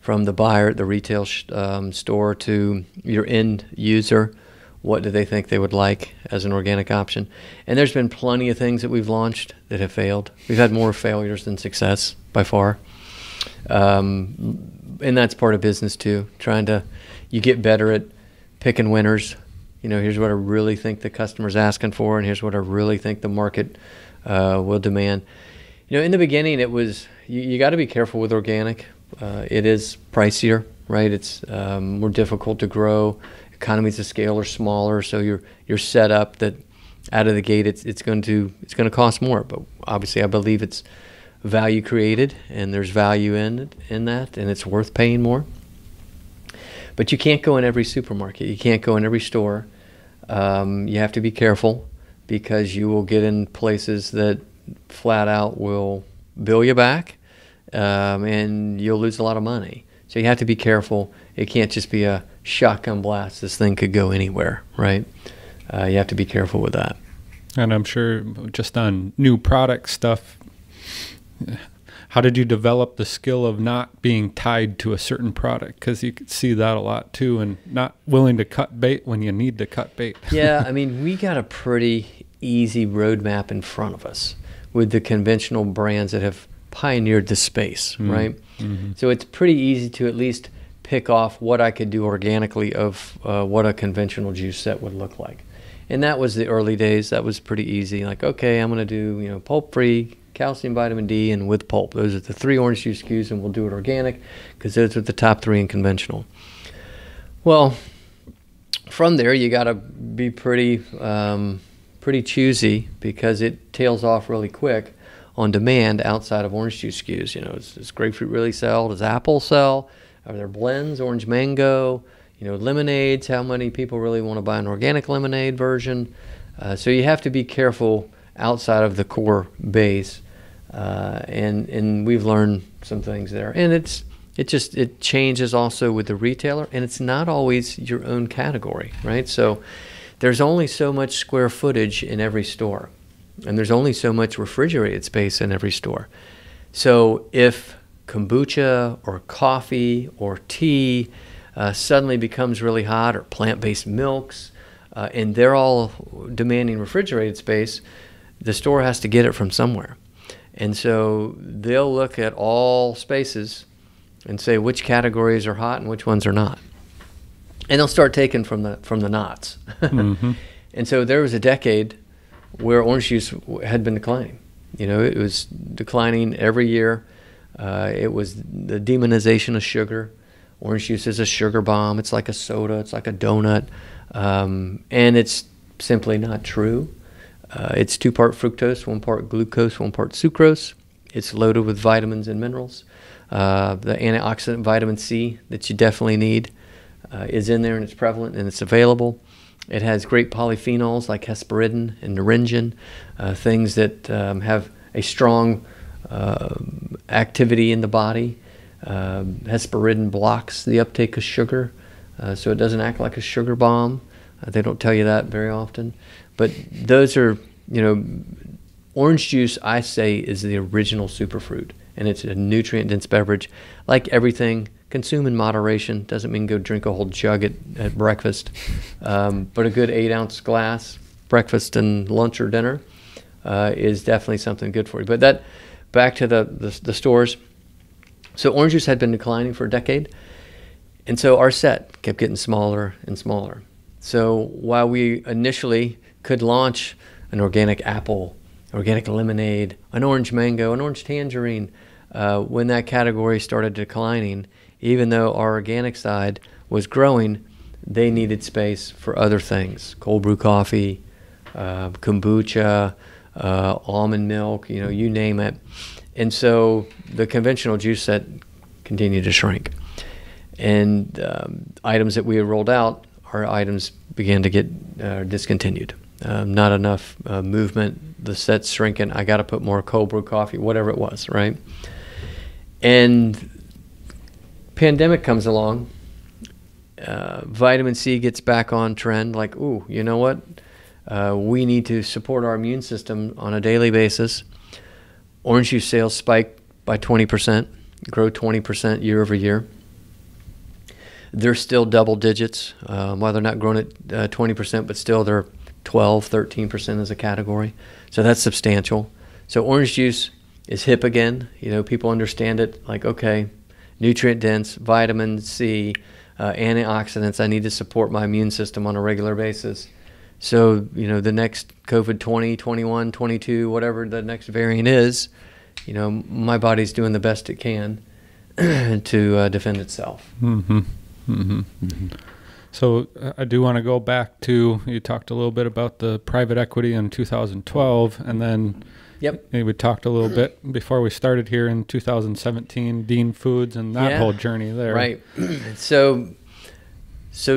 From the buyer at the retail store to your end user, what do they think they would like as an organic option? And there's been plenty of things that we've launched that have failed. We've had more failures than success by far. And that's part of business too, you get better at picking winners. Here's what I really think the customer's asking for, and here's what I really think the market will demand. In the beginning, it was, you got to be careful with organic. It is pricier, right? It's more difficult to grow. Economies of scale are smaller, so you're set up that out of the gate it's going to cost more. But obviously, I believe it's value created, and there's value in that, and it's worth paying more. But you can't go in every supermarket. You can't go in every store. You have to be careful because you will get in places that flat out will bill you back. And you'll lose a lot of money. So you have to be careful. It can't just be a shotgun blast. This thing could go anywhere, right? You have to be careful with that. And I'm sure just on new product stuff, how did you develop the skill of not being tied to a certain product? Because you could see that a lot too, and not willing to cut bait when you need to cut bait. Yeah, we got a pretty easy roadmap in front of us with the conventional brands that have pioneered the space, right? Mm-hmm. So it's pretty easy to at least pick off what I could do organically of what a conventional juice set would look like. And that was the early days. That was pretty easy. Like, okay, I'm going to do, pulp-free, calcium, vitamin D, and with pulp. Those are the 3 orange juice SKUs, and we'll do it organic because those are the top 3 in conventional. Well, from there, you got to be pretty choosy because it tails off really quick on demand outside of orange juice SKUs. Does grapefruit really sell? Does apple sell? Are there blends, orange mango? Lemonades, how many people really want to buy an organic lemonade version? So you have to be careful outside of the core base. And we've learned some things there. And it changes also with the retailer, and it's not always your own category, right? So there's only so much square footage in every store, and there's only so much refrigerated space in every store. So if kombucha or coffee or tea suddenly becomes really hot, or plant-based milks, and they're all demanding refrigerated space, the store has to get it from somewhere. And so they'll look at all spaces and say which categories are hot and which ones are not. And they'll start taking from the knots. Mm-hmm. And so there was a decade where orange juice had been declining. It was declining every year. It was the demonization of sugar. Orange juice is a sugar bomb. It's like a soda. It's like a donut. And it's simply not true. It's 2 part fructose, 1 part glucose, 1 part sucrose. It's loaded with vitamins and minerals. The antioxidant vitamin C that you definitely need is in there, and it's prevalent and it's available. It has great polyphenols like hesperidin and naringin, things that have a strong activity in the body. Hesperidin blocks the uptake of sugar, so it doesn't act like a sugar bomb. They don't tell you that very often. But those are, orange juice, I say, is the original superfruit. And it's a nutrient-dense beverage. Like everything, consume in moderation. Doesn't mean go drink a whole jug at breakfast. But a good 8-ounce glass, breakfast and lunch or dinner, is definitely something good for you. But back to the stores. So orange juice had been declining for a decade, and so our set kept getting smaller and smaller. So while we initially could launch an organic apple, organic lemonade, an orange mango, an orange tangerine, when that category started declining, even though our organic side was growing, they needed space for other things: cold brew coffee, kombucha, almond milk, you name it. And so the conventional juice set continued to shrink. And items that we had rolled out, our items began to get discontinued. Not enough movement, the set's shrinking, I got to put more cold brew coffee, whatever it was, right? And pandemic comes along, vitamin C gets back on trend, like, ooh, you know what? We need to support our immune system on a daily basis. Orange juice sales spike by 20%, grow 20% year over year. They're still double digits, while they're not growing at 20%, but still they're 12, 13% as a category. So that's substantial. So orange juice is hip again. People understand it, like, okay, nutrient dense, vitamin C, antioxidants. I need to support my immune system on a regular basis. So, the next COVID 20, 21, 22, whatever the next variant is, my body's doing the best it can to defend itself. Mm-hmm. Mm-hmm. Mm-hmm. So I do want to go back to, you talked a little bit about the private equity in 2012, and then we talked a little bit before we started here in 2017, Dean Foods and that whole journey there. Right. So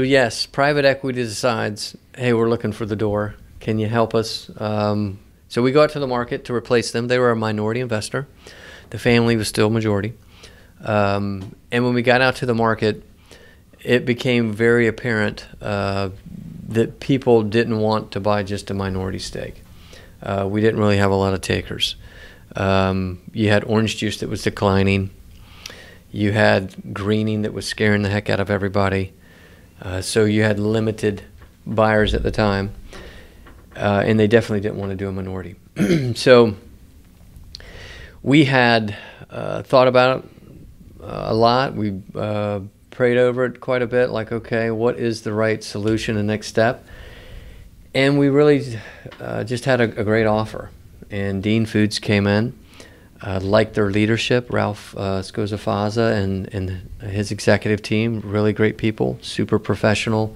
yes, private equity decides, hey, we're looking for the door. Can you help us? So we go out to the market to replace them. They were a minority investor. The family was still majority. And when we got out to the market, it became very apparent that people didn't want to buy just a minority stake. We didn't really have a lot of takers. You had orange juice that was declining. You had greening that was scaring the heck out of everybody. So you had limited buyers at the time, and they definitely didn't want to do a minority. So we had thought about it a lot. We prayed over it quite a bit, like, okay, what is the right solution and next step? And we really just had a great offer. And Dean Foods came in, liked their leadership, Ralph Scozafaza and his executive team, really great people, super professional,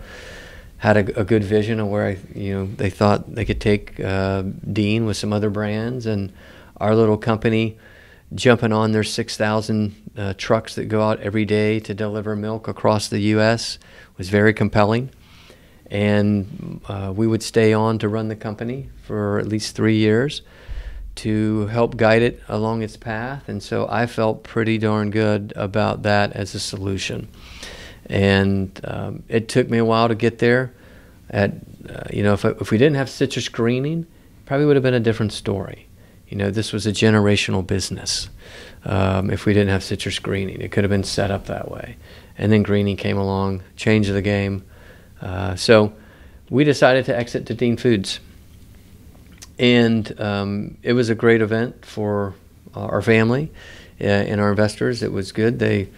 had a good vision of where they thought they could take Dean with some other brands, and our little company jumping on their 6,000 trucks that go out every day to deliver milk across the U.S. was very compelling. And we would stay on to run the company for at least 3 years to help guide it along its path. And so I felt pretty darn good about that as a solution. And it took me a while to get there. If we didn't have citrus greening, it probably would have been a different story. This was a generational business. If we didn't have citrus greening, it could have been set up that way. And then greening came along, changed the game. So we decided to exit to Dean Foods. And it was a great event for our family and our investors. It was good. They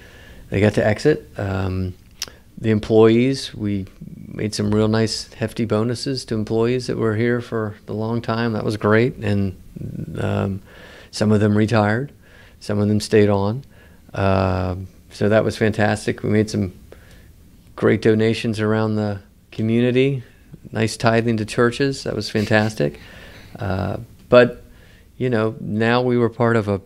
got to exit. The employees, we made some real nice hefty bonuses to employees that were here for a long time. That was great. And some of them retired. Some of them stayed on. So that was fantastic. We made some great donations around the community, nice tithing to churches. That was fantastic. But now we were part of a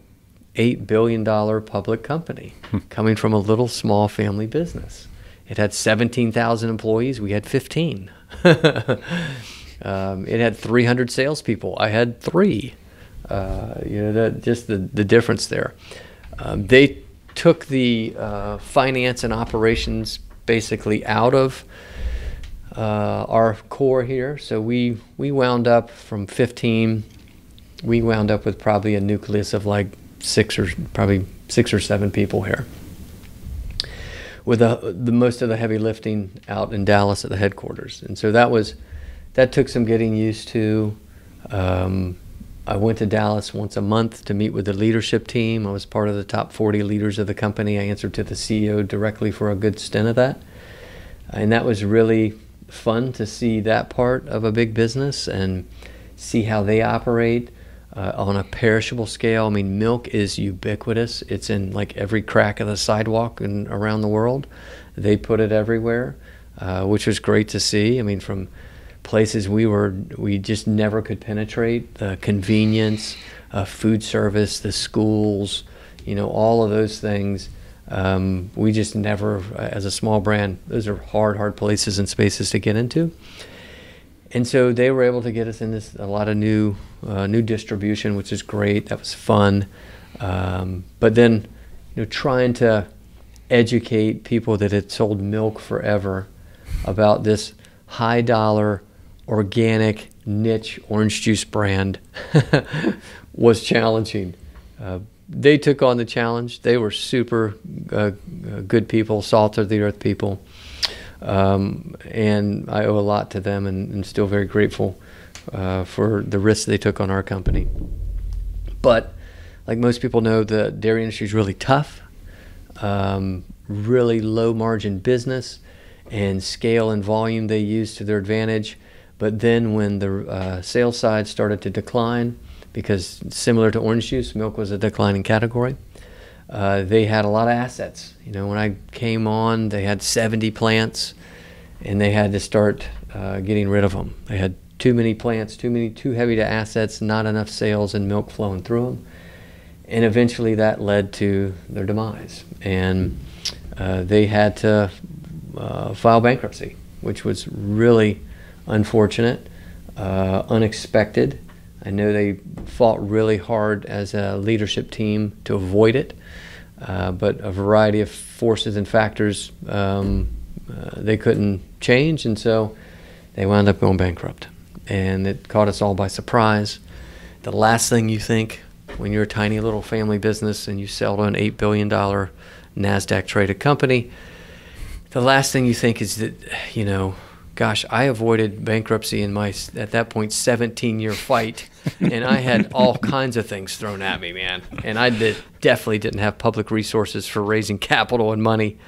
$8 billion public company coming from a little small family business. It had 17,000 employees. We had 15. It had 300 salespeople. I had 3. Just the difference there. They took the finance and operations basically out of our core here. So we wound up from 15. We wound up with probably a nucleus of like 6 or 7 people here, with the most of the heavy lifting out in Dallas at the headquarters. And so that took some getting used to. I went to Dallas once a month to meet with the leadership team. I was part of the top 40 leaders of the company. I answered to the CEO directly for a good stint of that. And that was really fun to see that part of a big business and see how they operate on a perishable scale. I mean, milk is ubiquitous. It's in like every crack of the sidewalk and around the world. They put it everywhere, which was great to see. I mean, from places we just never could penetrate, the convenience, food service, the schools, all of those things. We just never, as a small brand, those are hard places and spaces to get into. And so they were able to get us in a lot of new distribution, which is great. That was fun. But then, trying to educate people that had sold milk forever about this high dollar, organic, niche orange juice brand was challenging. They took on the challenge. They were super good people, salt of the earth people. And I owe a lot to them and still very grateful for the risks they took on our company. But like most people know, the dairy industry is really tough, really low margin business, and scale and volume they use to their advantage. But then when the sales side started to decline, because similar to orange juice, milk was a declining category, they had a lot of assets. When I came on, they had 70 plants, and they had to start getting rid of them. They had too many plants, too heavy to assets, not enough sales and milk flowing through them. And eventually that led to their demise. And they had to file bankruptcy, which was really unfortunate, unexpected. I know they fought really hard as a leadership team to avoid it, but a variety of forces and factors they couldn't change, and so they wound up going bankrupt. And it caught us all by surprise. The last thing you think when you're a tiny little family business and you sell to an $8 billion NASDAQ-traded company, the last thing you think is that, gosh, I avoided bankruptcy in my, at that point, 17-year fight, and I had all kinds of things thrown at me, man. And I definitely didn't have public resources for raising capital and money.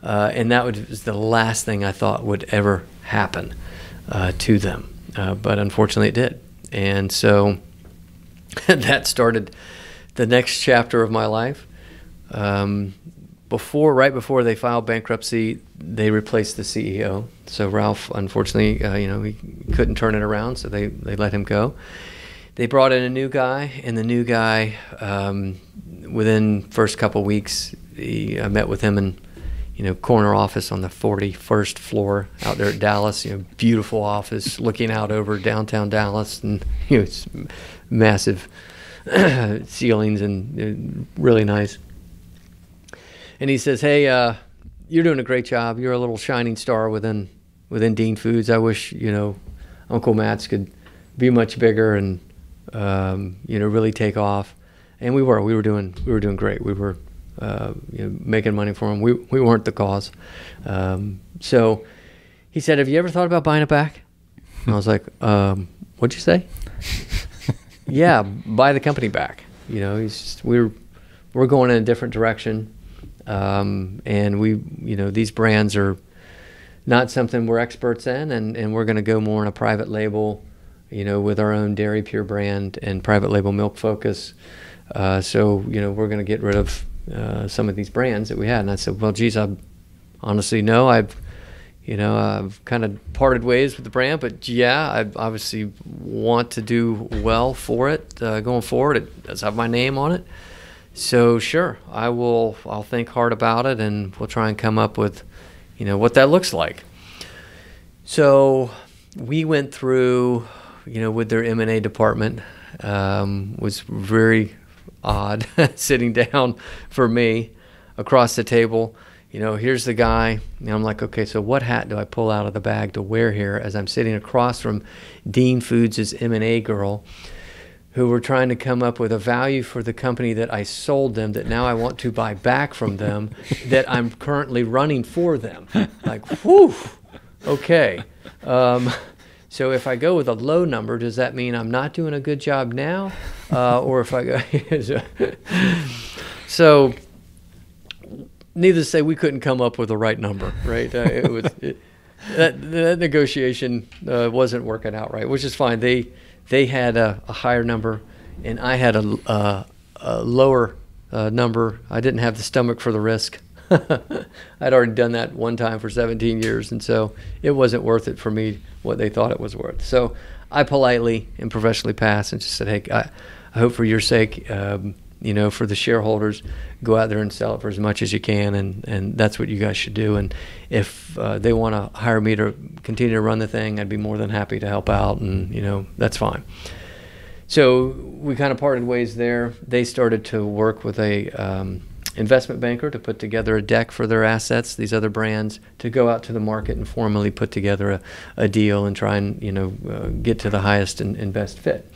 And that was the last thing I thought would ever happen to them. But unfortunately it did. And so that started the next chapter of my life. Right before they filed bankruptcy, they replaced the CEO. So Ralph, unfortunately, he couldn't turn it around, so they let him go. They brought in a new guy, and the new guy, within first couple weeks, I met with him in, corner office on the 41st floor out there at Dallas. Beautiful office looking out over downtown Dallas, and it's massive ceilings and really nice. And he says, "Hey, you're doing a great job. You're a little shining star within Dean Foods. I wish Uncle Matt's could be much bigger and really take off." And we were doing great. We were making money for him. We weren't the cause. So he said, "Have you ever thought about buying it back?" And I was like, "What'd you say?" "Yeah, buy the company back." We're going in a different direction. And these brands are not something we're experts in, and we're going to go more on a private label, with our own Dairy Pure brand and private label milk focus. So we're going to get rid of some of these brands that we had. And I said, "Well, geez, I honestly no, I've kind of parted ways with the brand, but yeah, I obviously want to do well for it going forward. It does have my name on it. So sure, I'll think hard about it, and we'll try and come up with, what that looks like." So we went through, with their M&A department, was very odd sitting down for me across the table. Here's the guy, and I'm like, okay, so what hat do I pull out of the bag to wear here as I'm sitting across from Dean Foods' M&A girl, who were trying to come up with a value for the company that I sold them, that now I want to buy back from them, that I'm currently running for them. Like, whew, okay. So if I go with a low number, does that mean I'm not doing a good job now? Or if I go... So, needless to say, we couldn't come up with the right number, right? That negotiation wasn't working out right, which is fine. They had a higher number, and I had a lower number. I didn't have the stomach for the risk. I'd already done that one time for 17 years, and so it wasn't worth it for me what they thought it was worth. So I politely and professionally passed and just said, "Hey, I hope for your sake, for the shareholders, go out there and sell it for as much as you can, and that's what you guys should do. And if they want to hire me to continue to run the thing, I'd be more than happy to help out, and that's fine." So we kind of parted ways there. They started to work with a investment banker to put together a deck for their assets, these other brands, to go out to the market and formally put together a deal and try and get to the highest and best fit.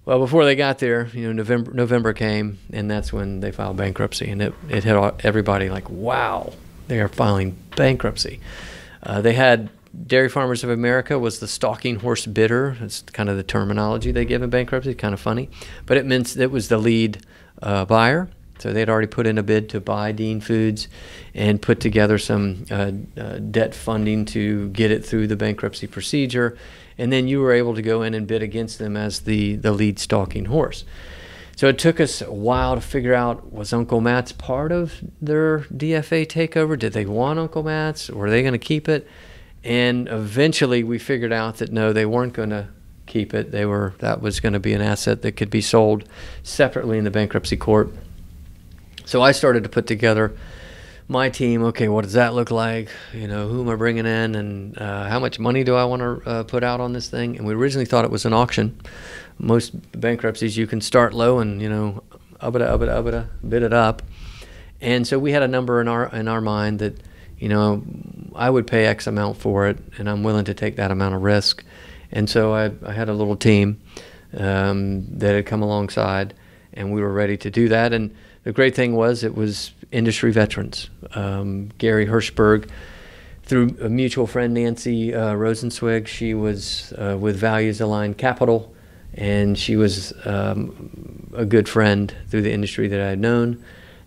Well, before they got there, November came, and that's when they filed bankruptcy, and it hit everybody like, wow, they are filing bankruptcy. They had Dairy Farmers of America was the stalking horse bidder. That's kind of the terminology they give in bankruptcy. Kind of funny, but it meant it was the lead buyer. So they'd already put in a bid to buy Dean Foods and put together some debt funding to get it through the bankruptcy procedure. And then you were able to go in and bid against them as the lead stalking horse. So it took us a while to figure out, was Uncle Matt's part of their DFA takeover? Did they want Uncle Matt's? Were they going to keep it? And eventually we figured out that no, they weren't going to keep it. That was going to be an asset that could be sold separately in the bankruptcy court. So I started to put together my team. Okay, what does that look like? Who am I bringing in, and how much money do I want to put out on this thing? And we originally thought it was an auction. Most bankruptcies, you can start low and bid it up. And so we had a number in our mind that I would pay X amount for it, and I'm willing to take that amount of risk. And so I had a little team that had come alongside, and we were ready to do that. And the great thing was it was industry veterans. Gary Hirschberg, through a mutual friend, Nancy Rosenzweig, she was with Values Aligned Capital, and she was a good friend through the industry that I had known.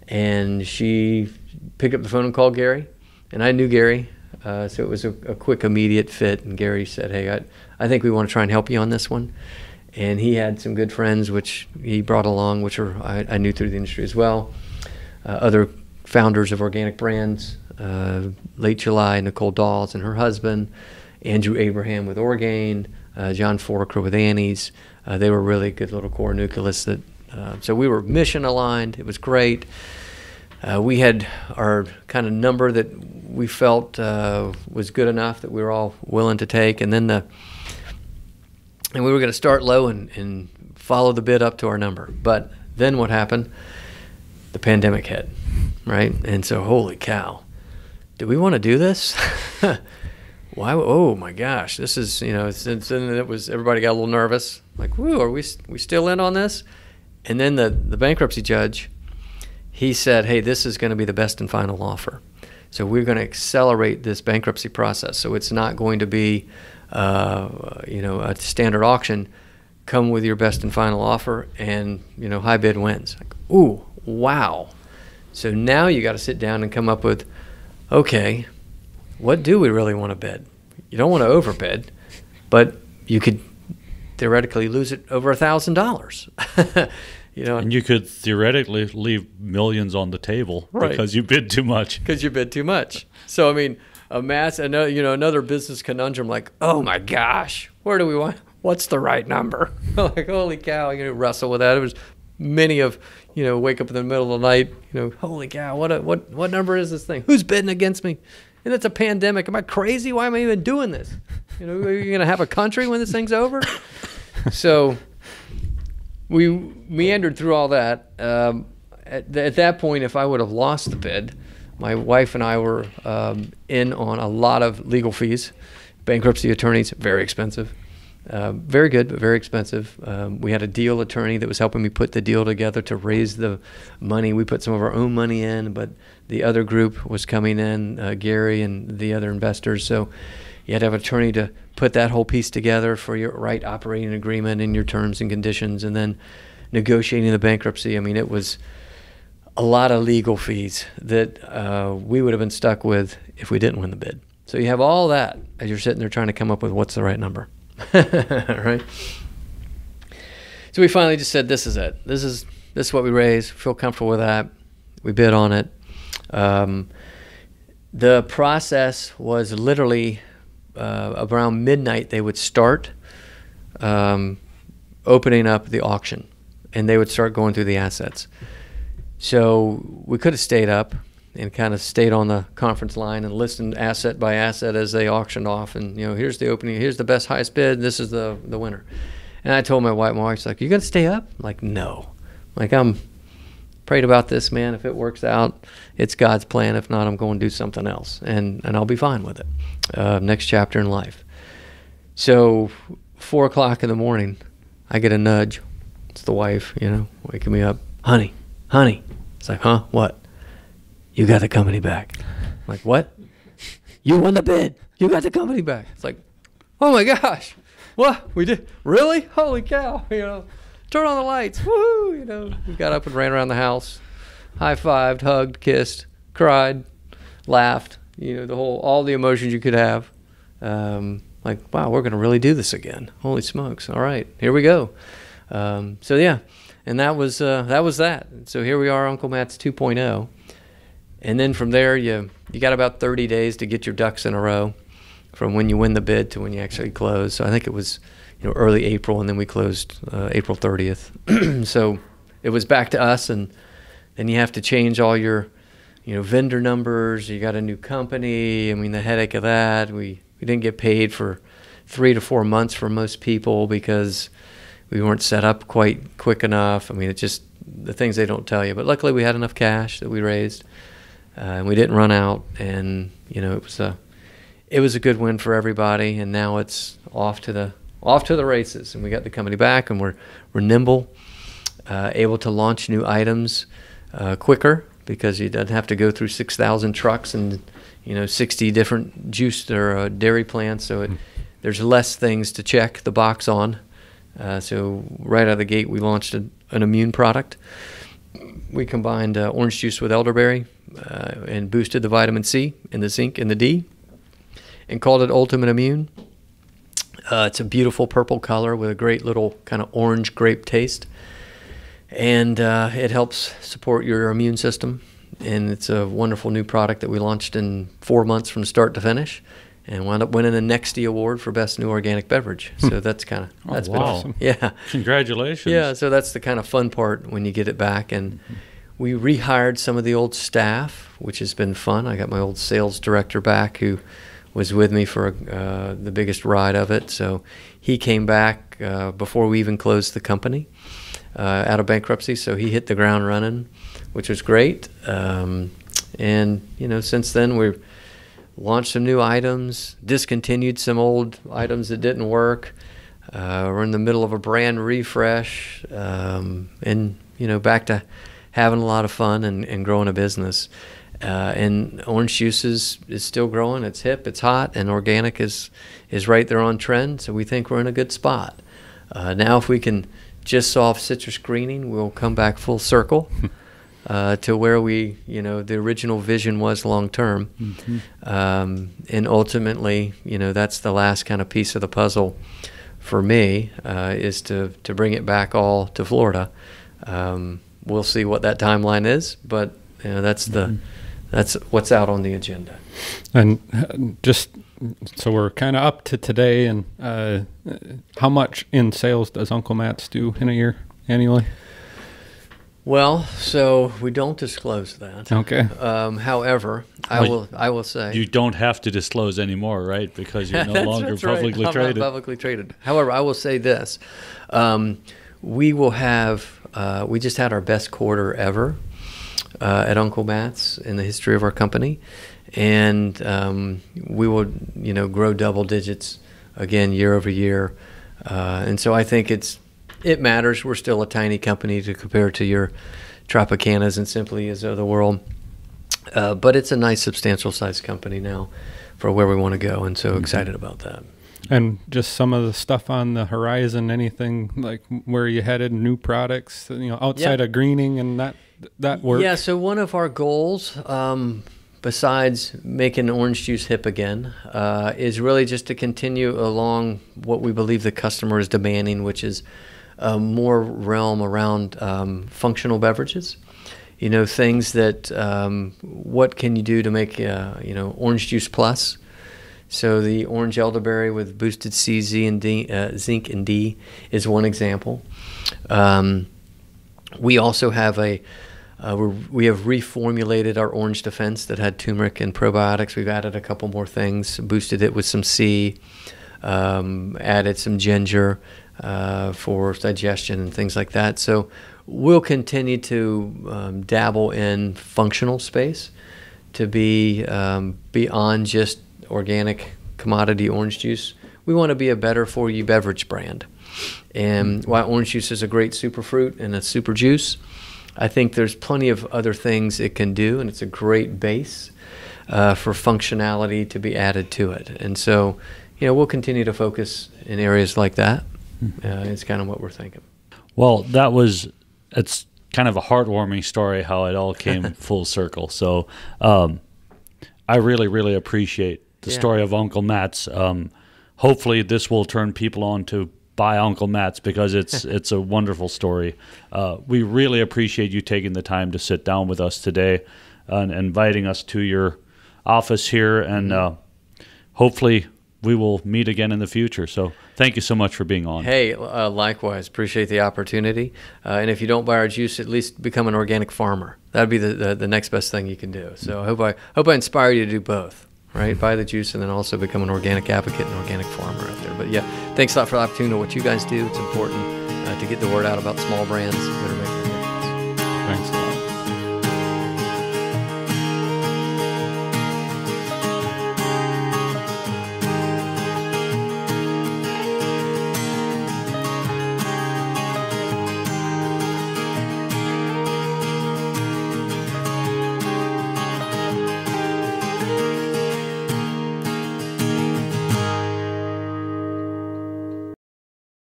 And she picked up the phone and called Gary and I knew Gary, so it was a quick, immediate fit. And Gary said, "Hey, I think we want to try and help you on this one." And he had some good friends, which he brought along, which I knew through the industry as well. Other founders of organic brands, Late July, Nicole Dawes and her husband, Andrew Abraham with Orgain, John Foraker with Annie's. They were really good little core nucleus. So we were mission aligned. It was great. We had our kind of number that we felt was good enough that we were all willing to take, and we were going to start low and follow the bid up to our number. But then what happened? The pandemic hit, right? And so, holy cow, do we want to do this? Why? Oh my gosh, this is, since then everybody got a little nervous. Like, whoo, are we still in on this? And then the bankruptcy judge, he said, hey, this is going to be the best and final offer. So we're going to accelerate this bankruptcy process. So it's not going to be, a standard auction. Come with your best and final offer, and high bid wins. Like, ooh, wow. So now you got to sit down and come up with, okay, what do we really want to bid? You don't want to overbid, but you could theoretically lose it over $1,000. And you could theoretically leave millions on the table, right, because you bid too much. Because you bid too much. So I mean, another business conundrum. Like, oh my gosh, where do we want? What's the right number? Like, holy cow, you wrestle with that. It was many of wake up in the middle of the night. Holy cow, what number is this thing? Who's bidding against me? And it's a pandemic. Am I crazy? Why am I even doing this? Are you going to have a country when this thing's over? So we meandered through all that. At that point, if I would have lost the bid, my wife and I were in on a lot of legal fees. Bankruptcy attorneys, very expensive. Very good, but very expensive. We had a deal attorney that was helping me put the deal together to raise the money. We put some of our own money in, but the other group was coming in, Gary and the other investors. So you had to have an attorney to put that whole piece together for your right operating agreement and your terms and conditions, and then negotiating the bankruptcy. I mean, it was a lot of legal fees that we would have been stuck with if we didn't win the bid. So you have all that as you're sitting there trying to come up with what's the right number. Right? So we finally just said, this is it. This is what we raised. Feel comfortable with that. We bid on it. The process was literally around midnight they would start opening up the auction, and they would start going through the assets. So we could have stayed up and kind of stayed on the conference line and listened asset by asset as they auctioned off. And, here's the opening, here's the best, highest bid, this is the winner. And I told my wife's like, you going to stay up? I'm like, no. Like, I'm prayed about this, man. If it works out, it's God's plan. If not, I'm going to do something else. And I'll be fine with it. Next chapter in life. So 4 o'clock in the morning, I get a nudge. It's the wife, waking me up. Honey. It's like, huh? What? You got the company back. I'm like, what? You won the bid. You got the company back. It's like, oh my gosh. What? We did? Really? Holy cow. Turn on the lights. Woohoo. We got up and ran around the house, high-fived, hugged, kissed, cried, laughed, all the emotions you could have. Like, wow, we're going to really do this again. Holy smokes. All right, here we go. So yeah, and that was that. So here we are, Uncle Matt's 2.0. And then from there, you got about 30 days to get your ducks in a row from when you win the bid to when you actually close. So I think it was, early April, and then we closed April 30th. So it was back to us, and then you have to change all your, vendor numbers. You got a new company. I mean, the headache of that. We didn't get paid for 3 to 4 months for most people because we weren't set up quite quick enough. I mean, it's just the things they don't tell you. But luckily, we had enough cash that we raised. And we didn't run out, and it was a good win for everybody. And now it's off to the races, and we got the company back, and we're nimble, able to launch new items quicker because you don't have to go through 6,000 trucks and 60 different juice or dairy plants. So there's less things to check the box on. So right out of the gate, we launched an immune product. We combined orange juice with elderberry. and boosted the vitamin C and the zinc and the D, and called it Ultimate Immune. It's a beautiful purple color with a great little kind of orange grape taste, and it helps support your immune system. And it's a wonderful new product that we launched in 4 months from start to finish, and wound up winning a Nexty Award for Best New Organic Beverage. So that's kind of been awesome. Yeah. Congratulations. Yeah, so that's the kind of fun part when you get it back. And we rehired some of the old staff, which has been fun. I got my old sales director back who was with me for the biggest ride of it. So he came back before we even closed the company out of bankruptcy. So he hit the ground running, which was great. And, since then we've launched some new items, discontinued some old items that didn't work. We're in the middle of a brand refresh, and back to having a lot of fun and growing a business. And orange juice is still growing. It's hip, it's hot, and organic is right there on trend. So we think we're in a good spot. Now if we can just solve citrus greening, we'll come back full circle. To where the original vision was long term. And ultimately, that's the last kind of piece of the puzzle for me, is to bring it back all to Florida. We'll see what that timeline is, but that's what's out on the agenda. And just so we're kind of up to today, and how much in sales does Uncle Matt's do in a year annually? Well, so we don't disclose that. Okay. However, I will say you don't have to disclose anymore, right? Because you're no longer publicly right. traded. I'm not publicly traded. However, I will say this: we will have. We just had our best quarter ever at Uncle Matt's in the history of our company, and we will, grow double digits again year over year, and so I think it matters. We're still a tiny company to compare to your Tropicanas and Simplies of the world. But it's a nice, substantial size company now for where we want to go, and so excited about that. And just some of the stuff on the horizon, anything like where you headed, new products, outside of greening and that work? Yeah, so one of our goals, besides making orange juice hip again, is really just to continue along what we believe the customer is demanding, which is more realm around functional beverages. Things that what can you do to make orange juice plus. So the orange elderberry with boosted C, Z, and D, zinc and D is one example. We also have we have reformulated our orange defense that had turmeric and probiotics. We've added a couple more things, boosted it with some C, added some ginger for digestion and things like that. So we'll continue to dabble in functional space to be beyond just organic commodity orange juice. We want to be a better for you beverage brand. And while orange juice is a great superfruit and a super juice, I think there's plenty of other things it can do, and it's a great base for functionality to be added to it. And so, we'll continue to focus in areas like that. It's kind of what we're thinking. Well, it's kind of a heartwarming story how it all came full circle. So I really, really appreciate the story of Uncle Matt's. Hopefully this will turn people on to buy Uncle Matt's, because it's a wonderful story. We really appreciate you taking the time to sit down with us today and inviting us to your office here, and hopefully we will meet again in the future. So thank you so much for being on. Hey, likewise. Appreciate the opportunity. And if you don't buy our juice, at least become an organic farmer. That'd be the next best thing you can do. So I hope I inspire you to do both, right? Buy the juice and then also become an organic advocate and organic farmer out there. But yeah, thanks a lot for the opportunity to what you guys do. It's important to get the word out about small brands that are making a difference. Thanks.